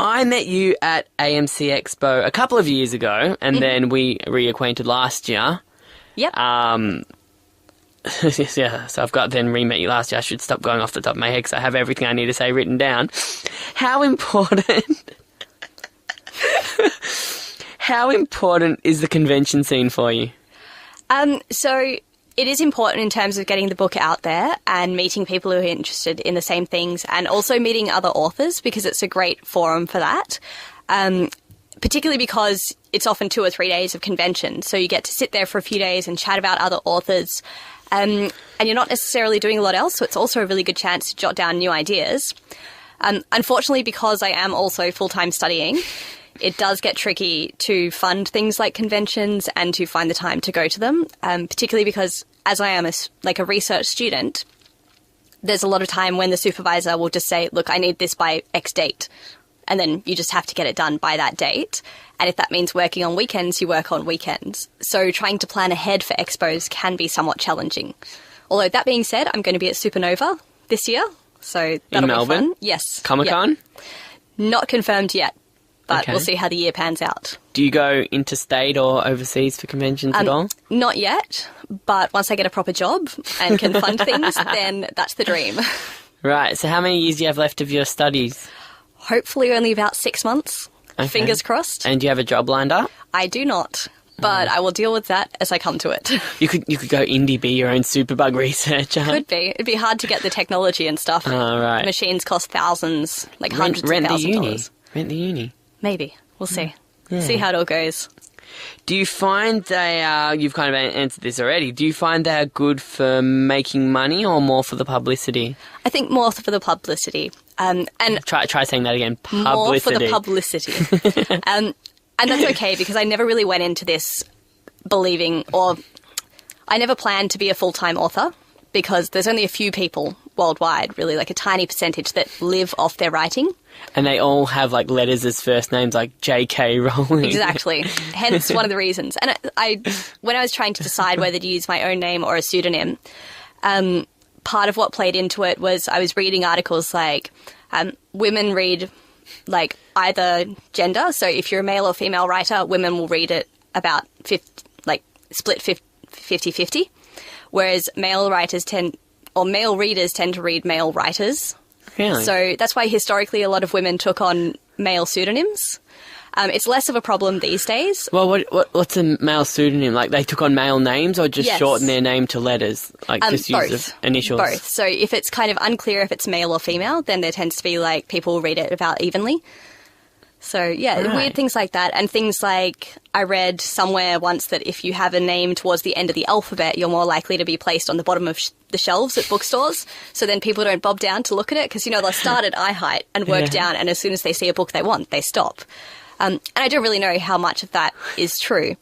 I met you at AMC Expo a couple of years ago, and then we reacquainted last year. Yep. Yeah, so I've got then re-met you last year. I should stop going off the top of my head because I have everything I need to say written down. How important is the convention scene for you? So it is important in terms of getting the book out there and meeting people who are interested in the same things, and also meeting other authors because it's a great forum for that. Particularly because it's often 2 or 3 days of convention, so you get to sit there for a few days and chat about other authors. And you're not necessarily doing a lot else, so it's also a really good chance to jot down new ideas. Unfortunately, because I am also full-time studying, it does get tricky to fund things like conventions and to find the time to go to them, particularly because as I am a research student, there's a lot of time when the supervisor will just say, look, I need this by X date. And then you just have to get it done by that date. And if that means working on weekends, you work on weekends. So trying to plan ahead for expos can be somewhat challenging. Although that being said, I'm going to be at Supernova this year. So that'll be Melbourne? fun. Yes. Comic-Con? Yep. Not confirmed yet, but Okay. we'll see how the year pans out. Do you go interstate or overseas for conventions at all? Not yet, but once I get a proper job and can fund things, then that's the dream. Right, so how many years do you have left of your studies? Hopefully only about 6 months. Okay. Fingers crossed. And do you have a job lined up? I do not, but I will deal with that as I come to it. You could go indie, be your own superbug researcher. Could be. It'd be hard to get the technology and stuff. Oh, right. Machines cost thousands, like hundreds Rent of the thousands uni. of dollars. Rent the uni. Maybe. We'll see. Yeah. See how it all goes. Do you find they are, you've kind of answered this already, do you find they are good for making money or more for the publicity? I think more for the publicity. And Try saying that again. Publicity. more for the publicity. And that's okay because I never really went into this believing, or I never planned to be a full-time author because there's only a few people worldwide, really, like a tiny percentage that live off their writing. And they all have like letters as first names like J.K. Rowling. Exactly. Hence one of the reasons. And when I was trying to decide whether to use my own name or a pseudonym, part of what played into it was I was reading articles like women read like either gender. So if you're a male or female writer, women will read it about split 50-50. whereas male readers tend to read male writers. Really? So that's why historically a lot of women took on male pseudonyms. It's less of a problem these days. Well, what's a male pseudonym? Like, they took on male names or just shorten their name to letters? Like, just use the initials? Both. So if it's kind of unclear if it's male or female, then there tends to be, like, people read it about evenly. So, yeah, weird things like that. And things like, I read somewhere once that if you have a name towards the end of the alphabet, you're more likely to be placed on the bottom of the shelves at bookstores. So then people don't bob down to look at it because, they'll start at eye height and work down, and as soon as they see a book they want, they stop. And I don't really know how much of that is true.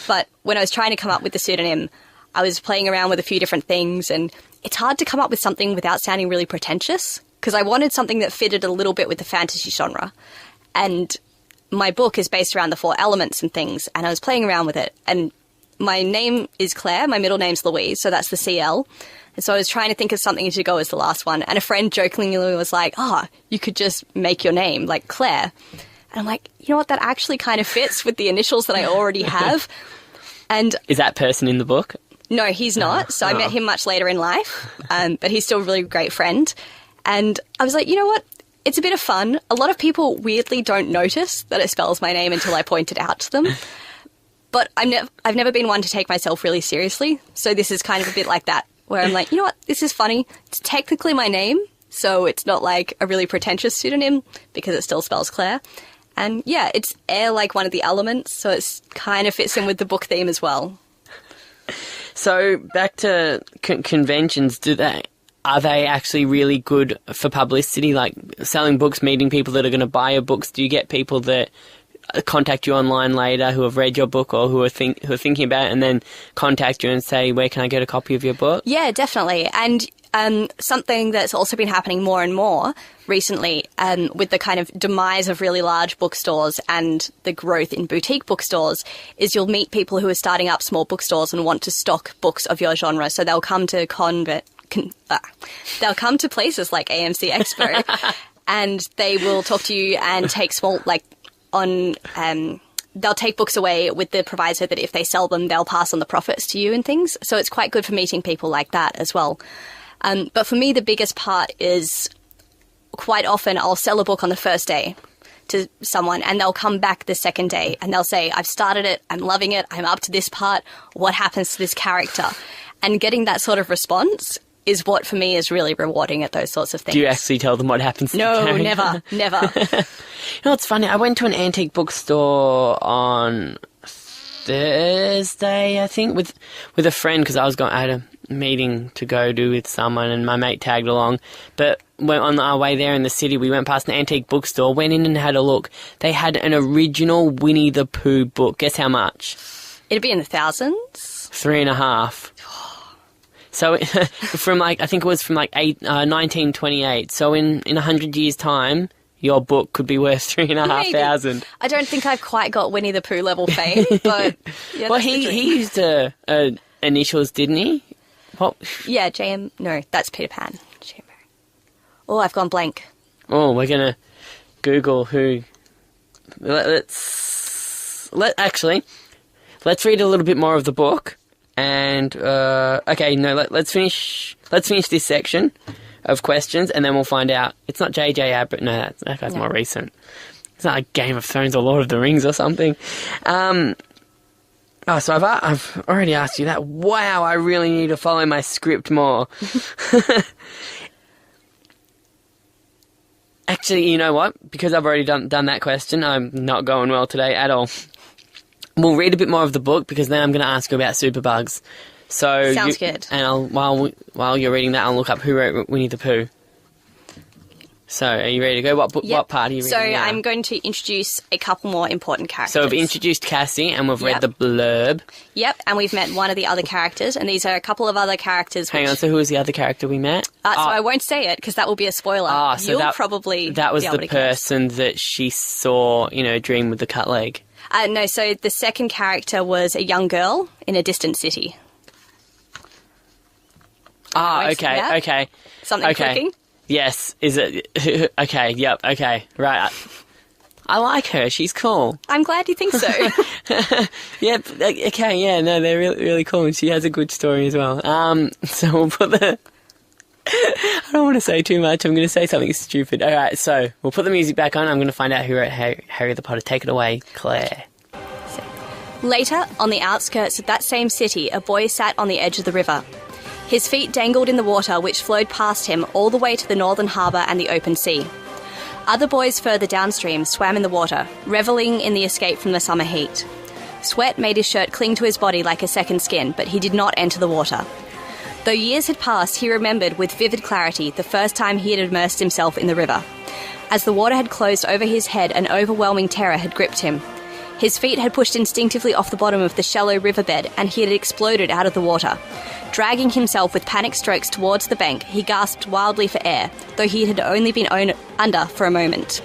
But when I was trying to come up with the pseudonym, I was playing around with a few different things, and it's hard to come up with something without sounding really pretentious, because I wanted something that fitted a little bit with the fantasy genre. And my book is based around the 4 elements and things, and I was playing around with it. And my name is Claire, my middle name's Louise, so that's the CL. And so I was trying to think of something to go as the last one. And a friend jokingly was like, you could just make your name like Claire. And I'm like, you know what, that actually kind of fits with the initials that I already have. And is that person in the book? No, he's not. So I met him much later in life, but he's still a really great friend. And I was like, you know what, it's a bit of fun. A lot of people weirdly don't notice that it spells my name until I point it out to them. But I've never been one to take myself really seriously. So this is kind of a bit like that, where I'm like, you know what, this is funny. It's technically my name, so it's not like a really pretentious pseudonym because it still spells Claire. And yeah, it's air like one of the elements, so it kind of fits in with the book theme as well. So back to conventions, are they actually really good for publicity, like selling books, meeting people that are going to buy your books? Do you get people that contact you online later who have read your book or who are thinking about it and then contact you and say, where can I get a copy of your book? Yeah, definitely. And something that's also been happening more and more recently with the kind of demise of really large bookstores and the growth in boutique bookstores is you'll meet people who are starting up small bookstores and want to stock books of your genre. So they'll come to they'll come to places like AMC Expo and they will talk to you and take they'll take books away with the proviso that if they sell them, they'll pass on the profits to you and things. So it's quite good for meeting people like that as well. But for me, the biggest part is quite often I'll sell a book on the first day to someone and they'll come back the second day and they'll say, I've started it, I'm loving it, I'm up to this part, what happens to this character? And getting that sort of response is what for me is really rewarding at those sorts of things. Do you actually tell them what happens to the character? No, never. You know, it's funny, I went to an antique bookstore on Thursday, I think, with a friend because I had a meeting to go to with someone and my mate tagged along. But on our way there in the city, we went past an antique bookstore, went in and had a look. They had an original Winnie the Pooh book. Guess how much? It'd be in the thousands. 3.5. So I think it was from 1928. So in 100 years' time, your book could be worth 3,500. I don't think I've quite got Winnie the Pooh level fame, but yeah. Well, he used initials, didn't he? What? Yeah, JM. No, that's Peter Pan. JM. Oh, I've gone blank. Oh, we're gonna Google who. Let's read a little bit more of the book. And let's finish this section of questions, and then we'll find out. It's not J.J. Abrams. No, that guy's more recent. It's not like Game of Thrones or Lord of the Rings or something. So I've already asked you that. Wow, I really need to follow my script more. Actually, you know what? Because I've already done that question, I'm not going well today at all. We'll read a bit more of the book because then I'm going to ask you about superbugs. So sounds good. And while you're reading that, I'll look up who wrote Winnie the Pooh. So are you ready to go? What part are you reading now? I'm going to introduce a couple more important characters. So we've introduced Cassie and we've read the blurb. Yep, and we've met one of the other characters, and these are a couple of other characters. Hang on, so who was the other character we met? So I won't say it because that will be a spoiler. So that was the person that she saw, dream with the cut leg. No, so the second character was a young girl in a distant city. Okay. Something clicking? Yes. Is it... Okay, yep, okay, right. I like her. She's cool. I'm glad you think so. Yep. Okay. Yeah. No, they're really, really cool, and she has a good story as well. So we'll put the. I don't want to say too much. I'm going to say something stupid. All right. So we'll put the music back on. I'm going to find out who wrote Harry the Potter. Take it away, Claire. Later, on the outskirts of that same city, a boy sat on the edge of the river. His feet dangled in the water which flowed past him all the way to the northern harbour and the open sea. Other boys further downstream swam in the water, revelling in the escape from the summer heat. Sweat made his shirt cling to his body like a second skin, but he did not enter the water. Though years had passed, he remembered with vivid clarity the first time he had immersed himself in the river. As the water had closed over his head, an overwhelming terror had gripped him. His feet had pushed instinctively off the bottom of the shallow riverbed, and he had exploded out of the water. Dragging himself with panic strokes towards the bank, he gasped wildly for air, though he had only been under for a moment.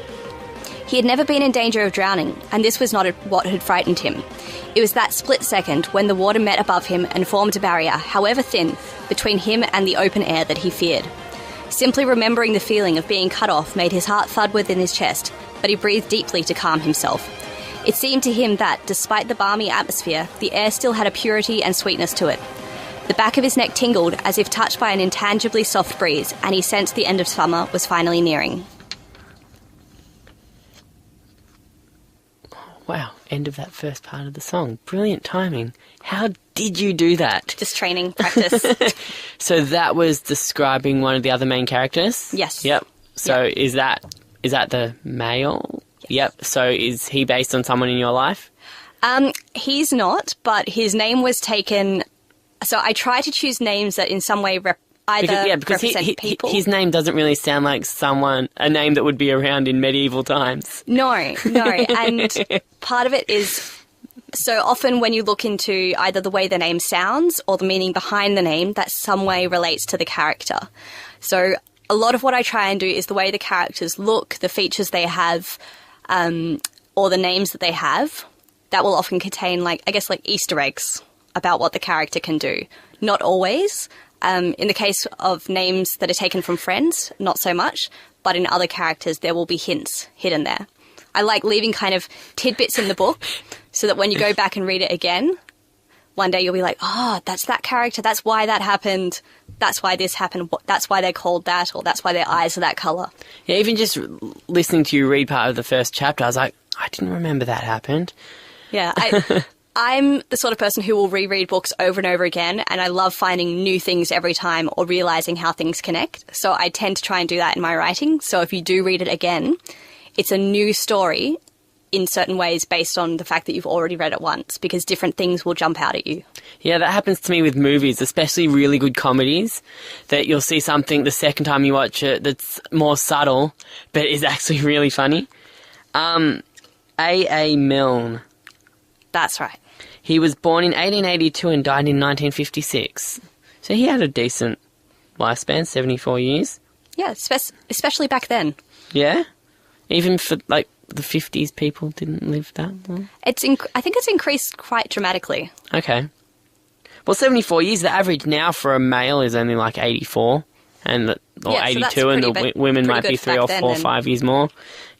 He had never been in danger of drowning, and this was not what had frightened him. It was that split second when the water met above him and formed a barrier, however thin, between him and the open air that he feared. Simply remembering the feeling of being cut off made his heart thud within his chest, but he breathed deeply to calm himself. It seemed to him that, despite the balmy atmosphere, the air still had a purity and sweetness to it. The back of his neck tingled as if touched by an intangibly soft breeze, and he sensed the end of summer was finally nearing. Wow, end of that first part of the song. Brilliant timing. How did you do that? Just training, practice. So that was describing one of the other main characters? Yes. Yep. So Yep. Is that the male? Yes. Yep. So is he based on someone in your life? He's not, but his name was taken... So I try to choose names that in some way because represent people. His name doesn't really sound like a name that would be around in medieval times. No. And part of it is... So often when you look into either the way the name sounds or the meaning behind the name, that some way relates to the character. So a lot of what I try and do is the way the characters look, the features they have, or the names that they have. That will often contain, like Easter eggs about what the character can do. Not always. In the case of names that are taken from Friends, not so much. But in other characters, there will be hints hidden there. I like leaving kind of tidbits in the book so that when you go back and read it again, one day you'll be like, oh, that's that character, that's why that happened, that's why this happened, that's why they're called that, or that's why their eyes are that colour. Yeah, even just listening to you read part of the first chapter, I was like, I didn't remember that happened. Yeah, I'm the sort of person who will reread books over and over again, and I love finding new things every time or realising how things connect. So I tend to try and do that in my writing. So if you do read it again, it's a new story in certain ways based on the fact that you've already read it once, because different things will jump out at you. Yeah, that happens to me with movies, especially really good comedies, that you'll see something the second time you watch it that's more subtle, but is actually really funny. A.A. Milne. That's right. He was born in 1882 and died in 1956. So he had a decent lifespan, 74 years. Yeah, especially back then. Yeah? Even for, like, the 50s, people didn't live that long? I think it's increased quite dramatically. Okay. Well, 74 years, the average now for a male is only like 84, or 82, and the women might be 3 or 4 or 5 years more.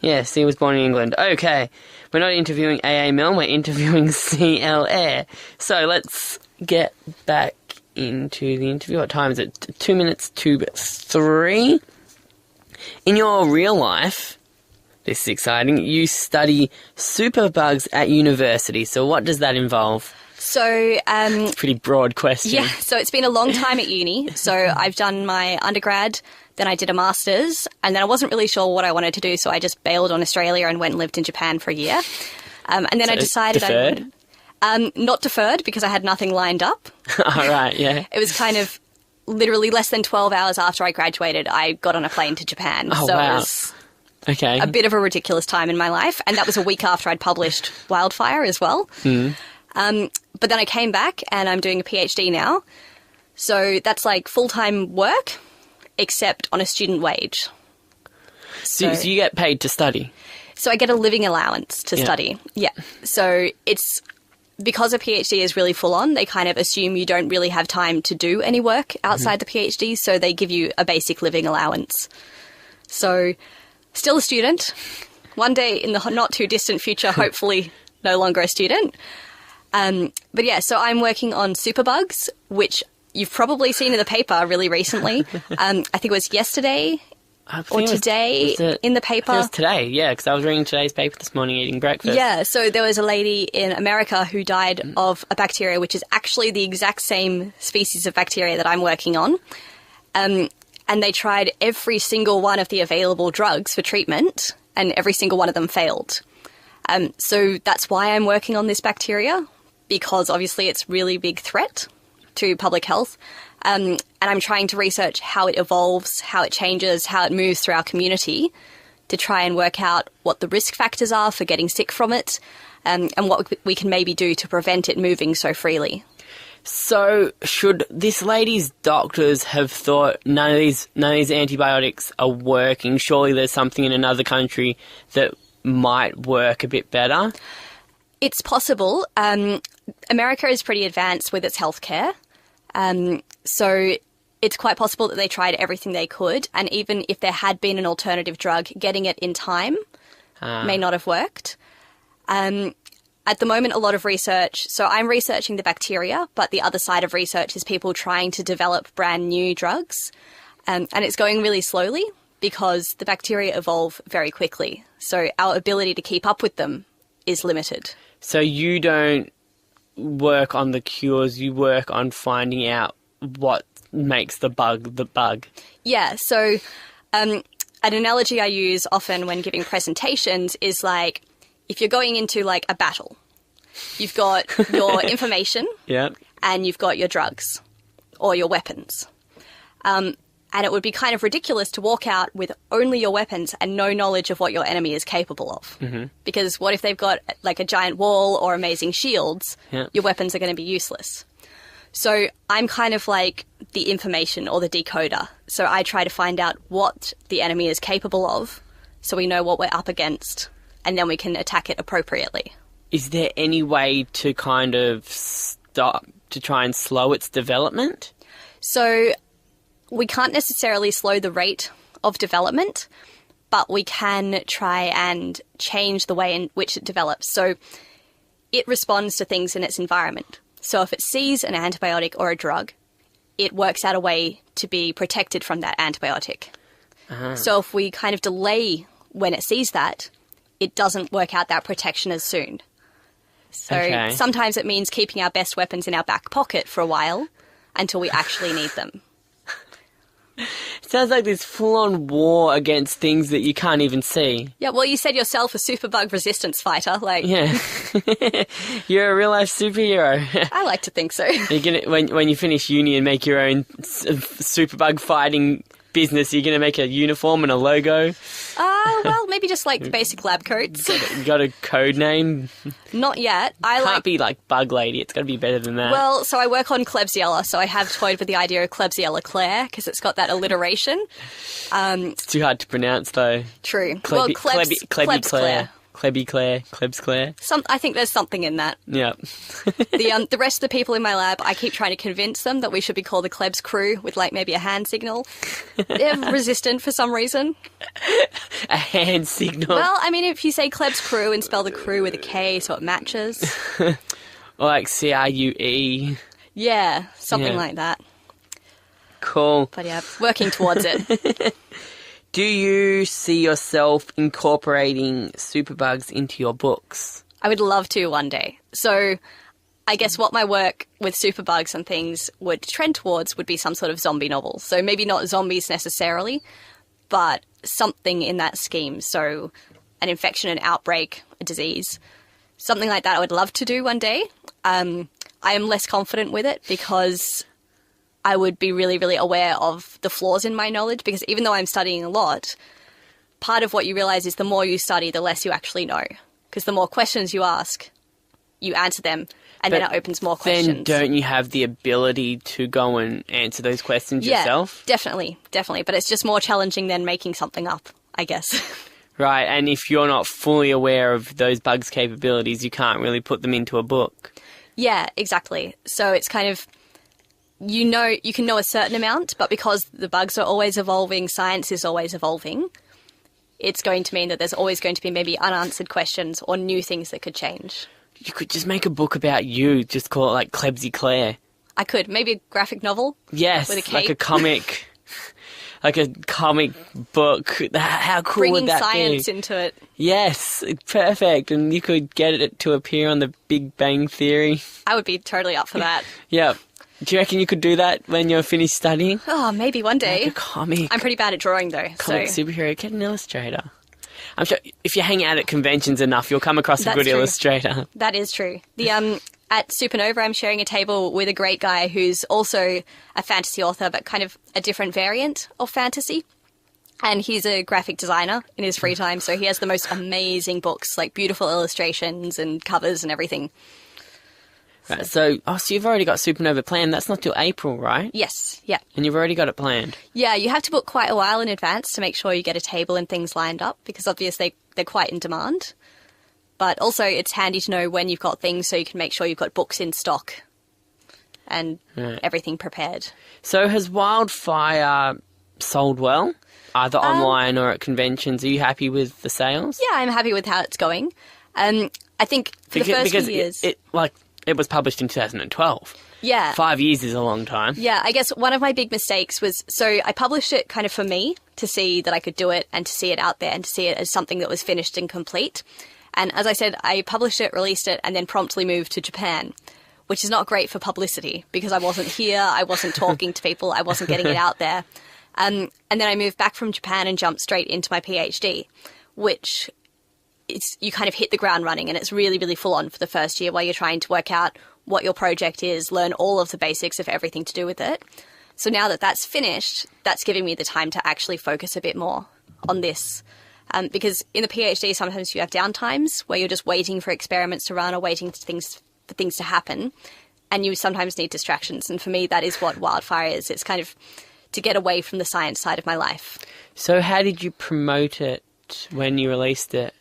Yes, he was born in England. Okay, we're not interviewing A.A. Milne, we're interviewing C.L. Aire. So let's get back into the interview. What time is it? 2 minutes to 3. In your real life, this is exciting, you study superbugs at university. So what does that involve? So, it's a pretty broad question. Yeah, so it's been a long time at uni. So I've done my undergrad, then I did a master's, and then I wasn't really sure what I wanted to do, so I just bailed on Australia and went and lived in Japan for a year. And then I decided deferred? Not deferred, because I had nothing lined up. All right, yeah. It was kind of literally less than 12 hours after I graduated, I got on a plane to Japan. Oh, so wow. It was okay. a bit of a ridiculous time in my life, and that was a week after I'd published Wildfire as well. But then I came back and I'm doing a PhD now. So that's like full-time work, except on a student wage. So you get paid to study? So I get a living allowance to study. Yeah. So it's because a PhD is really full-on, they kind of assume you don't really have time to do any work outside the PhD, so they give you a basic living allowance. So still a student, One day in the not too distant future, hopefully no longer a student. But yeah, so I'm working on superbugs, which you've probably seen in the paper really recently. I think it was yesterday or today in the paper. It was today, yeah, because I was reading today's paper this morning eating breakfast. Yeah, so there was a lady in America who died of a bacteria which is actually the exact same species of bacteria that I'm working on. And they tried every single one of the available drugs for treatment, and every single one of them failed. So that's why I'm working on this bacteria, because obviously it's a really big threat to public health. And I'm trying to research how it evolves, how it changes, how it moves through our community to try and work out what the risk factors are for getting sick from it, and what we can maybe do to prevent it moving so freely. So should this lady's doctors have thought none of these antibiotics are working? Surely there's something in another country that might work a bit better? It's possible. America is pretty advanced with its healthcare. So it's quite possible that they tried everything they could, and even if there had been an alternative drug, getting it in time may not have worked. At the moment, a lot of research, so I'm researching the bacteria, but the other side of research is people trying to develop brand new drugs, and it's going really slowly because the bacteria evolve very quickly, so our ability to keep up with them is limited. So you don't work on the cures, you work on finding out what makes the bug the bug. Yeah, so an analogy I use often when giving presentations is like, if you're going into like a battle, you've got your information and you've got your drugs or your weapons. And it would be kind of ridiculous to walk out with only your weapons and no knowledge of what your enemy is capable of. Mm-hmm. Because what if they've got like a giant wall or amazing shields? Your weapons are going to be useless. So I'm kind of like the information or the decoder. So I try to find out what the enemy is capable of so we know what we're up against, and then we can attack it appropriately. Is there any way to kind of stop, to try and slow its development? So we can't necessarily slow the rate of development, but we can try and change the way in which it develops. So it responds to things in its environment. So if it sees an antibiotic or a drug, it works out a way to be protected from that antibiotic. So if we kind of delay when it sees that, it doesn't work out that protection as soon. So sometimes it means keeping our best weapons in our back pocket for a while until we actually need them. Sounds like this full-on war against things that you can't even see. Yeah, well, you said yourself a superbug resistance fighter, like... Yeah. You're a real-life superhero. I like to think so. You're gonna, when you finish uni and make your own superbug fighting business, you're going to make a uniform and a logo? Well, maybe just like the basic lab coats. You got a code name? Not yet. Can't be like Bug Lady. It's got to be better than that. Well, so I work on Klebsiella, so I have toyed with the idea of Klebsiella Claire because it's got that alliteration. It's too hard to pronounce, though. True. Klebby Claire. Klebby Claire. Klebs Claire. I think there's something in that. Yeah. The rest of the people in my lab, I keep trying to convince them that we should be called the Klebs crew with like maybe a hand signal. They're resistant for some reason. A hand signal? Well, I mean, if you say Klebs crew and spell the crew with a K so it matches. Or like CRUE. Yeah, something like that. Cool. But yeah, working towards it. Do you see yourself incorporating superbugs into your books? I would love to one day. So I guess what my work with superbugs and things would trend towards would be some sort of zombie novel. So maybe not zombies necessarily, but something in that scheme. So an infection, an outbreak, a disease, something like that I would love to do one day. I am less confident with it because I would be really, really aware of the flaws in my knowledge, because even though I'm studying a lot, part of what you realise is the more you study, the less you actually know. Because the more questions you ask, you answer them, and then it opens more questions. Then don't you have the ability to go and answer those questions yourself? Yeah, definitely. But it's just more challenging than making something up, I guess. Right, and if you're not fully aware of those bugs' capabilities, you can't really put them into a book. Yeah, exactly. So it's kind of... You can know a certain amount, but because the bugs are always evolving, science is always evolving, it's going to mean that there's always going to be maybe unanswered questions or new things that could change. You could just make a book about you, just call it like Klebsy Claire. I could. Maybe a graphic novel? Yes, with a cape. like a comic. Like a comic book. How cool Bringing would that be? science into it. Yes, perfect. And you could get it to appear on the Big Bang Theory. I would be totally up for that. Yeah. Do you reckon you could do that when you're finished studying? Oh, maybe one day. Like a comic. I'm pretty bad at drawing, though. Comic superhero. Get an illustrator. I'm sure if you hang out at conventions enough, you'll come across a good illustrator. That is true. At Supernova, I'm sharing a table with a great guy who's also a fantasy author, but kind of a different variant of fantasy. And he's a graphic designer in his free time, so he has the most amazing books, like beautiful illustrations and covers and everything. Right, so you've already got Supernova planned. That's not till April, right? Yes, yeah. And you've already got it planned? Yeah, you have to book quite a while in advance to make sure you get a table and things lined up, because obviously they're quite in demand. But also it's handy to know when you've got things so you can make sure you've got books in stock and everything prepared. So has Wildfire sold well, either online or at conventions? Are you happy with the sales? Yeah, I'm happy with how it's going. I think for the first few years... It was published in 2012. Yeah. 5 years is a long time. Yeah, I guess one of my big mistakes was... So I published it kind of for me, to see that I could do it and to see it out there and to see it as something that was finished and complete. And as I said, I published it, released it, and then promptly moved to Japan, which is not great for publicity because I wasn't here, I wasn't talking to people, I wasn't getting it out there. And then I moved back from Japan and jumped straight into my PhD, which... you kind of hit the ground running, and it's really, really full on for the first year while you're trying to work out what your project is, learn all of the basics of everything to do with it. So now that that's finished, that's giving me the time to actually focus a bit more on this. Because in the PhD, sometimes you have downtimes where you're just waiting for experiments to run or waiting for things to happen, and you sometimes need distractions. And for me, that is what Wildfire is. It's kind of to get away from the science side of my life. So how did you promote it when you released it?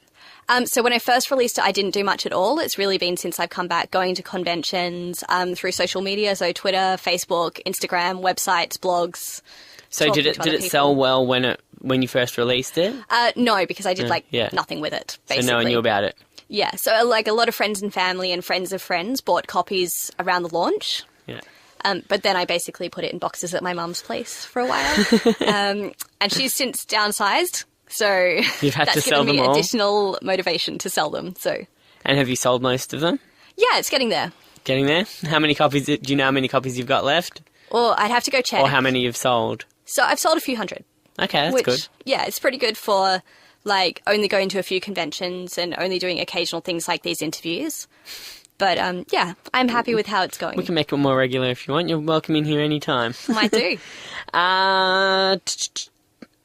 So when I first released it, I didn't do much at all. It's really been since I've come back going to conventions through social media, so Twitter, Facebook, Instagram, websites, blogs. So did it sell well when you first released it? No, because I did nothing with it, basically. So no one knew about it? Yeah, so like a lot of friends and family and friends of friends bought copies around the launch. Yeah. But then I basically put it in boxes at my mum's place for a while. And she's since downsized. So that's given me additional motivation to sell them. So, and have you sold most of them? Yeah, it's getting there. Getting there? How many copies? Do you know how many copies you've got left? Well, I'd have to go check. Or how many you've sold? So I've sold a few hundred. Okay, that's good. Yeah, it's pretty good for like only going to a few conventions and only doing occasional things like these interviews. But yeah, I'm happy with how it's going. We can make it more regular if you want. You're welcome in here anytime. Might do.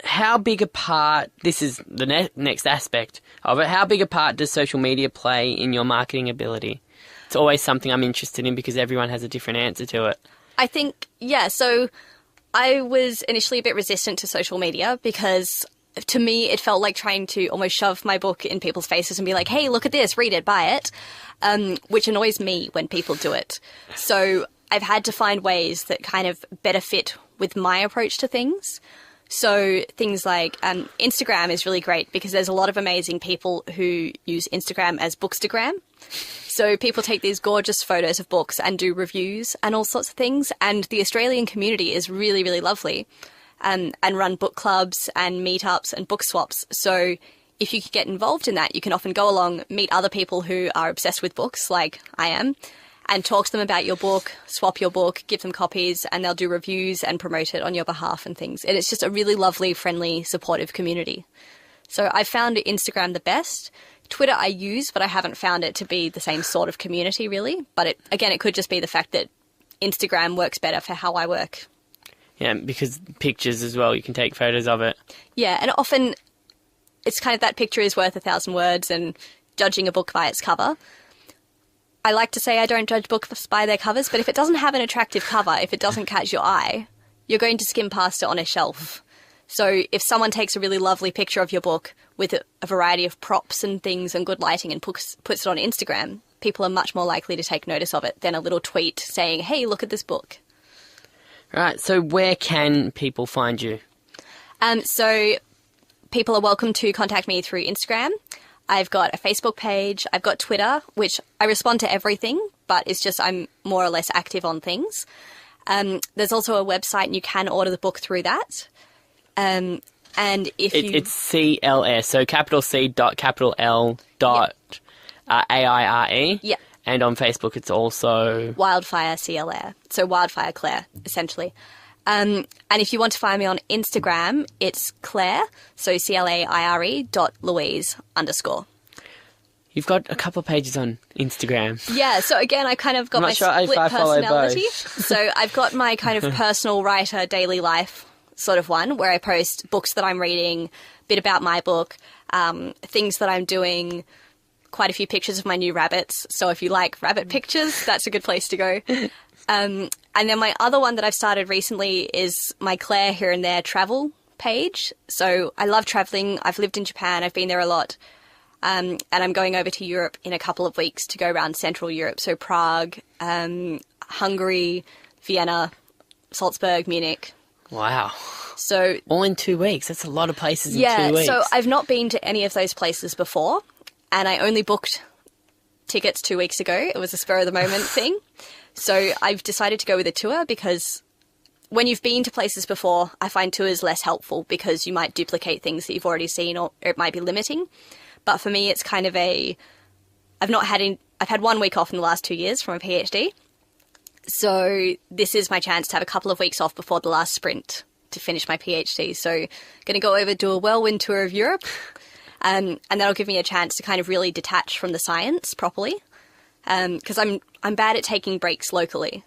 How big a part, this is the next aspect of it, how big a part does social media play in your marketing ability? It's always something I'm interested in because everyone has a different answer to it. I think, yeah, so I was initially a bit resistant to social media because to me it felt like trying to almost shove my book in people's faces and be like, hey, look at this, read it, buy it, which annoys me when people do it. So I've had to find ways that kind of better fit with my approach to things. So things like Instagram is really great because there's a lot of amazing people who use Instagram as Bookstagram. So people take these gorgeous photos of books and do reviews and all sorts of things. And the Australian community is really, really lovely and run book clubs and meetups and book swaps. So if you could get involved in that, you can often go along, meet other people who are obsessed with books like I am, and talk to them about your book, swap your book, give them copies, and they'll do reviews and promote it on your behalf and things. And it's just a really lovely, friendly, supportive community. So I found Instagram the best. Twitter I use, but I haven't found it to be the same sort of community, really. But it could just be the fact that Instagram works better for how I work. Yeah, because pictures as well, you can take photos of it. Yeah, and often it's kind of that picture is worth 1,000 words and judging a book by its cover. I like to say I don't judge books by their covers, but if it doesn't have an attractive cover, if it doesn't catch your eye, you're going to skim past it on a shelf. So if someone takes a really lovely picture of your book with a variety of props and things and good lighting and puts it on Instagram, people are much more likely to take notice of it than a little tweet saying, hey, look at this book. Right, so where can people find you? So people are welcome to contact me through Instagram. I've got a Facebook page. I've got Twitter, which I respond to everything, but it's just I'm more or less active on things. There's also a website, and you can order the book through that. And if it's CLS, so capital C dot capital L dot AIRE. Yeah. And on Facebook, it's also Wildfire CLR. So Wildfire Claire, essentially. And if you want to find me on Instagram, it's Claire, so CLAIRE.Louise_. You've got a couple of pages on Instagram. Yeah, so again, I kind of got my split personality. So I've got my kind of personal writer daily life sort of one, where I post books that I'm reading, a bit about my book, things that I'm doing, quite a few pictures of my new rabbits. So if you like rabbit pictures, that's a good place to go. And then my other one that I've started recently is my Claire Here and There travel page. So I love traveling. I've lived in Japan. I've been there a lot. And I'm going over to Europe in a couple of weeks to go around Central Europe. So Prague, Hungary, Vienna, Salzburg, Munich. Wow. So all in 2 weeks. That's a lot of places in 2 weeks. So I've not been to any of those places before. And I only booked tickets 2 weeks ago. It was a spur-of-the-moment thing. So I've decided to go with a tour because when you've been to places before, I find tours less helpful because you might duplicate things that you've already seen or it might be limiting. But for me, it's kind of I've had 1 week off in the last 2 years from a PhD. So this is my chance to have a couple of weeks off before the last sprint to finish my PhD. So going to go over, do a whirlwind tour of Europe. And that'll give me a chance to kind of really detach from the science properly. Because I'm bad at taking breaks locally.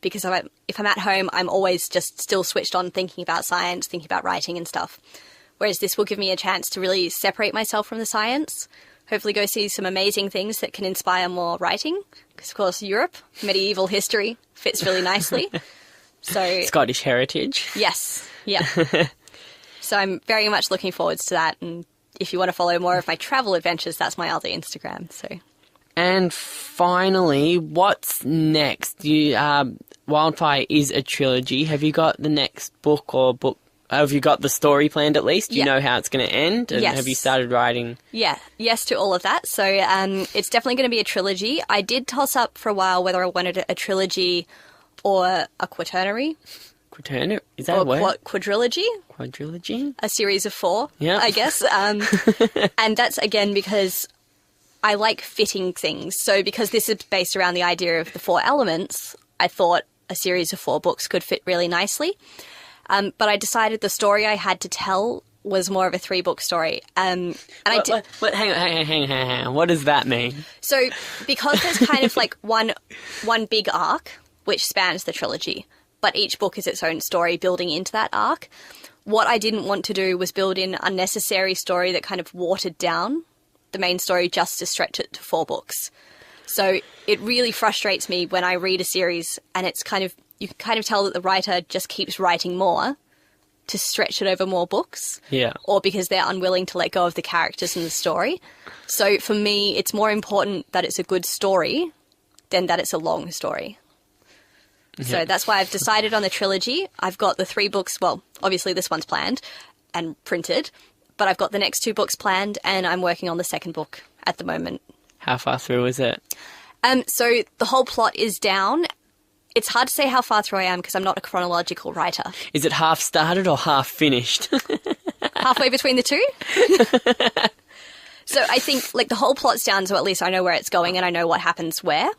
Because if I'm at home, I'm always just still switched on thinking about science, thinking about writing and stuff. Whereas this will give me a chance to really separate myself from the science. Hopefully go see some amazing things that can inspire more writing. Because, of course, Europe, medieval history, fits really nicely. So Scottish heritage. Yes. Yeah. So I'm very much looking forward to that. And if you want to follow more of my travel adventures, that's my other Instagram. So. And finally, what's next? Wildfire is a trilogy. Have you got the next book or book? Have you got the story planned at least? Do you know how it's going to end? And yes. Have you started writing? Yeah, yes to all of that. So it's definitely going to be a trilogy. I did toss up for a while whether I wanted a trilogy or a quaternary. Quaternary? Is that a word? Quadrilogy. Quadrilogy? A series of 4, yeah. I guess. And that's, again, because I like fitting things. So because this is based around the idea of the 4 elements, I thought a series of 4 books could fit really nicely. But I decided the story I had to tell was more of a 3-book story. Hang on. What does that mean? So because there's kind of like one big arc, which spans the trilogy, but each book is its own story building into that arc, what I didn't want to do was build in unnecessary story that kind of watered down the main story just to stretch it to 4 books. So it really frustrates me when I read a series and it's kind of, you can kind of tell that the writer just keeps writing more to stretch it over more books. Yeah. Or because they're unwilling to let go of the characters in the story. So for me, it's more important that it's a good story than that it's a long story. Yeah. So that's why I've decided on the trilogy. I've got the 3 books, well, obviously this one's planned and printed, but I've got the next 2 books planned and I'm working on the 2nd book at the moment. How far through is it? So the whole plot is down. It's hard to say how far through I am because I'm not a chronological writer. Is it half started or half finished? Halfway between the 2? So I think like the whole plot's down, so at least I know where it's going and I know what happens where.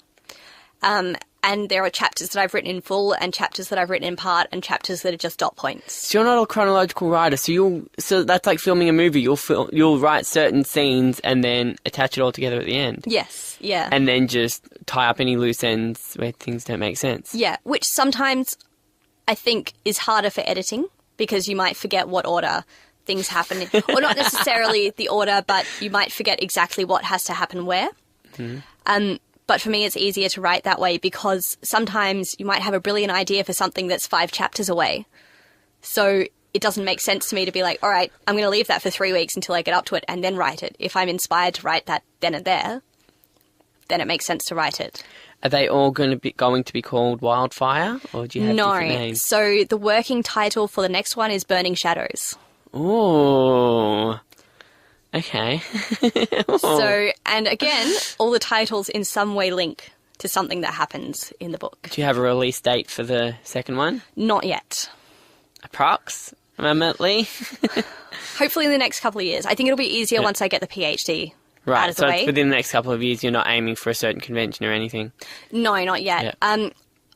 And there are chapters that I've written in full and chapters that I've written in part and chapters that are just dot points. So you're not a chronological writer, so that's like filming a movie. You'll write certain scenes and then attach it all together at the end. Yes, yeah. And then just tie up any loose ends where things don't make sense. Yeah, which sometimes I think is harder for editing because you might forget what order things happen in. Or not necessarily the order, but you might forget exactly what has to happen where. Mm-hmm. But for me, it's easier to write that way because sometimes you might have a brilliant idea for something that's 5 chapters away. So it doesn't make sense to me to be like, all right, I'm going to leave that for 3 weeks until I get up to it and then write it. If I'm inspired to write that then and there, then it makes sense to write it. Are they all going to be called Wildfire, or do you have different names? So the working title for the next one is Burning Shadows, Ooh. Okay. So, and again, all the titles in some way link to something that happens in the book. Do you have a release date for the second one? Not yet. Approximately? Hopefully in the next couple of years. I think it'll be easier once I get the PhD Right, out of the so way. it's within the next couple of years, you're not aiming for a certain convention or anything? No, not yet. Yeah.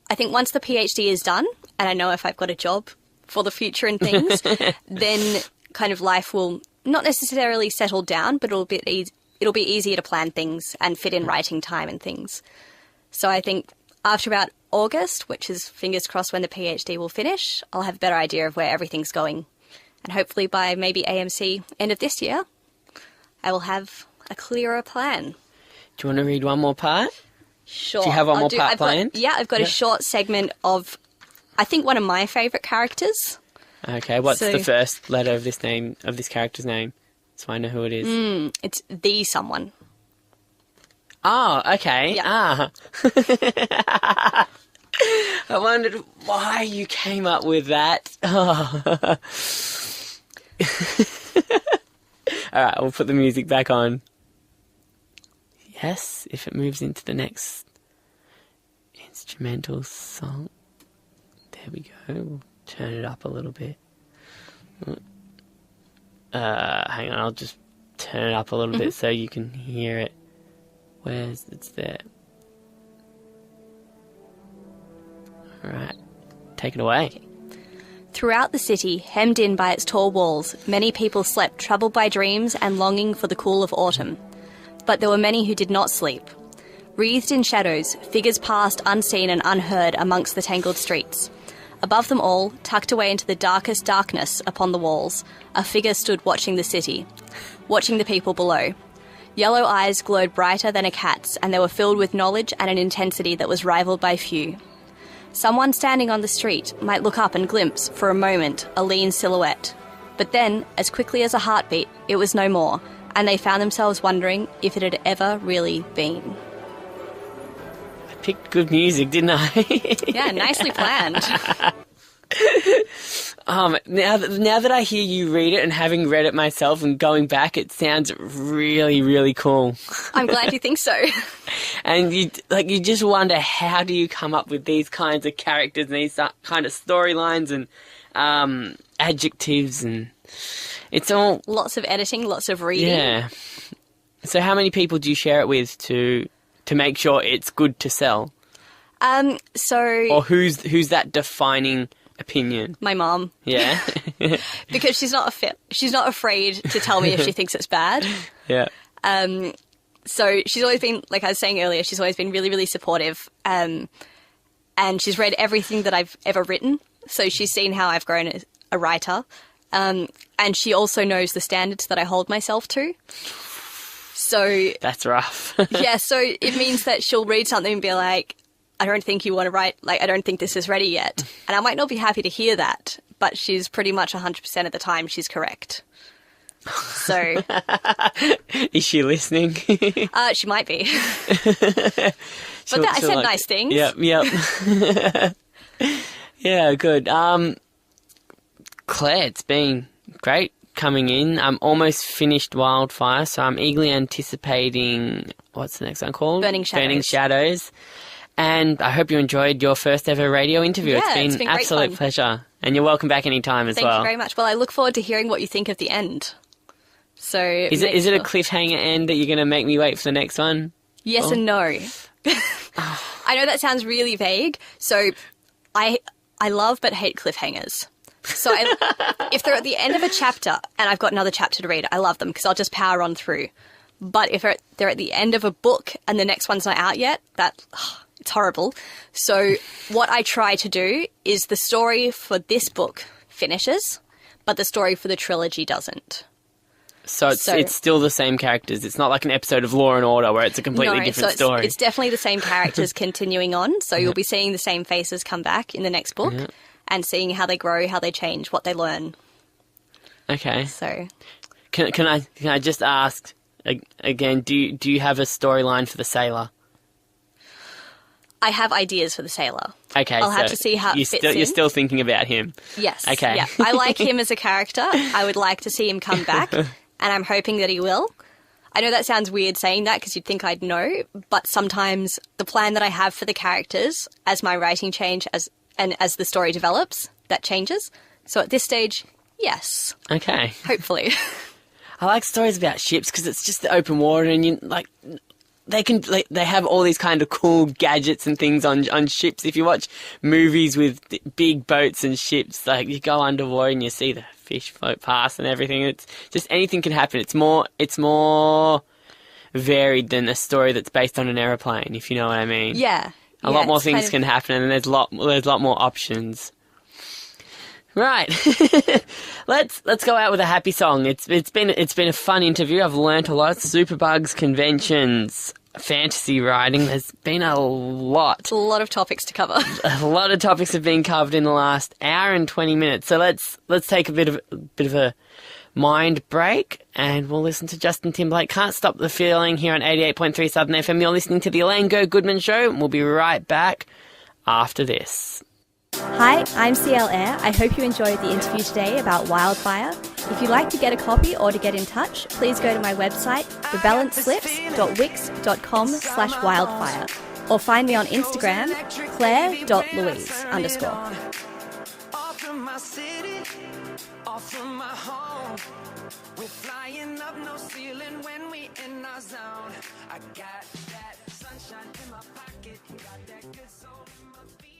I think once the PhD is done, and I know if I've got a job for the future and things, then kind of life will not necessarily settle down, but it'll be easier to plan things and fit in writing time and things. So I think after about August, which is fingers crossed when the PhD will finish, I'll have a better idea of where everything's going. And hopefully by maybe AMC end of this year, I will have a clearer plan. Do you want to read one more part? Sure. Do you have one more part planned? I've got a short segment of, I think, one of my favourite characters. Okay, what's the first letter of this character's name? So I know who it is. It's the someone. Oh, okay. Yeah. I wondered why you came up with that. Oh. All right, we'll put the music back on. Yes, if it moves into the next instrumental song. There we go. We'll turn it up a little bit. Hang on, I'll just turn it up a little bit so you can hear it. It's there. Alright, take it away. Okay. Throughout the city, hemmed in by its tall walls, many people slept, troubled by dreams and longing for the cool of autumn. But there were many who did not sleep. Wreathed in shadows, figures passed unseen and unheard amongst the tangled streets. Above them all, tucked away into the darkest darkness upon the walls, a figure stood watching the city, watching the people below. Yellow eyes glowed brighter than a cat's, and they were filled with knowledge and an intensity that was rivaled by few. Someone standing on the street might look up and glimpse, for a moment, a lean silhouette. But then, as quickly as a heartbeat, it was no more, and they found themselves wondering if it had ever really been. I picked good music, didn't I? Yeah, nicely planned. Now that I hear you read it and having read it myself and going back, it sounds really, really cool. I'm glad you think so. And you just wonder, how do you come up with these kinds of characters and these kind of storylines and adjectives, and it's all Lots of editing, lots of reading. Yeah. So how many people do you share it with to make sure it's good to sell? Or who's that defining opinion? My mom. Yeah. Because she's not afraid to tell me if she thinks it's bad. Yeah. So she's always been, like I was saying earlier, she's always been really, really supportive. And she's read everything that I've ever written. So she's seen how I've grown as a writer. And she also knows the standards that I hold myself to. So that's rough. Yeah, so it means that she'll read something and be like, I don't think you want to write, like, I don't think this is ready yet. And I might not be happy to hear that, but she's pretty much 100% of the time she's correct. So. Is she listening? She might be. But I said nice things. Yep. Yeah, good. Claire, it's been great coming in. I'm almost finished Wildfire, so I'm eagerly anticipating, what's the next one called? Burning Shadows. And I hope you enjoyed your first ever radio interview. Yeah, it's been absolute fun. pleasure. And you're welcome back anytime as well. Thank you very much. Well, I look forward to hearing what you think of the end. So Is it a cliffhanger end that you're going to make me wait for the next one? Yes and no. I know that sounds really vague. So I love but hate cliffhangers. So if they're at the end of a chapter and I've got another chapter to read, I love them because I'll just power on through. But if they're at the end of a book and the next one's not out yet, it's horrible. So what I try to do is the story for this book finishes, but the story for the trilogy doesn't. So it's still the same characters. It's not like an episode of Law and Order where it's a completely different story. It's definitely the same characters continuing on. So you'll be seeing the same faces come back in the next book and seeing how they grow, how they change, what they learn. Okay. So can I just ask again? Do you have a storyline for the sailor? I have ideas for the sailor. Okay, I'll have to see how it fits in. You're still thinking about him. Yes. Okay. Yeah. I like him as a character. I would like to see him come back, and I'm hoping that he will. I know that sounds weird saying that because you'd think I'd know, but sometimes the plan that I have for the characters, as my writing change and as the story develops, that changes. So at this stage, yes. Okay. Hopefully. I like stories about ships because it's just the open water, and they have all these kind of cool gadgets and things on ships. If you watch movies with big boats and ships, like you go underwater and you see the fish float past and everything. It's just anything can happen. It's more varied than a story that's based on an aeroplane, if you know what I mean. Yeah. A lot more things can happen, and there's a lot more options. Right. Let's go out with a happy song. It's been a fun interview. I've learnt a lot. Superbugs, conventions, fantasy writing. There's been a lot. It's a lot of topics to cover. A lot of topics have been covered in the last hour and 20 minutes. So let's take a bit of a mind break, and we'll listen to Justin Timberlake. Can't Stop the Feeling here on 88.3 Southern FM. You're listening to the Elaine Go Goodman Show, and we'll be right back after this. Hi, I'm CL Air. I hope you enjoyed the interview today about Wildfire. If you'd like to get a copy or to get in touch, please go to my website, rebalanceslips.wix.com/wildfire, or find me on Instagram, claire.louise_. We're flying up, no ceiling when we in our zone. I got that sunshine in my pocket, got that good soul in my feet.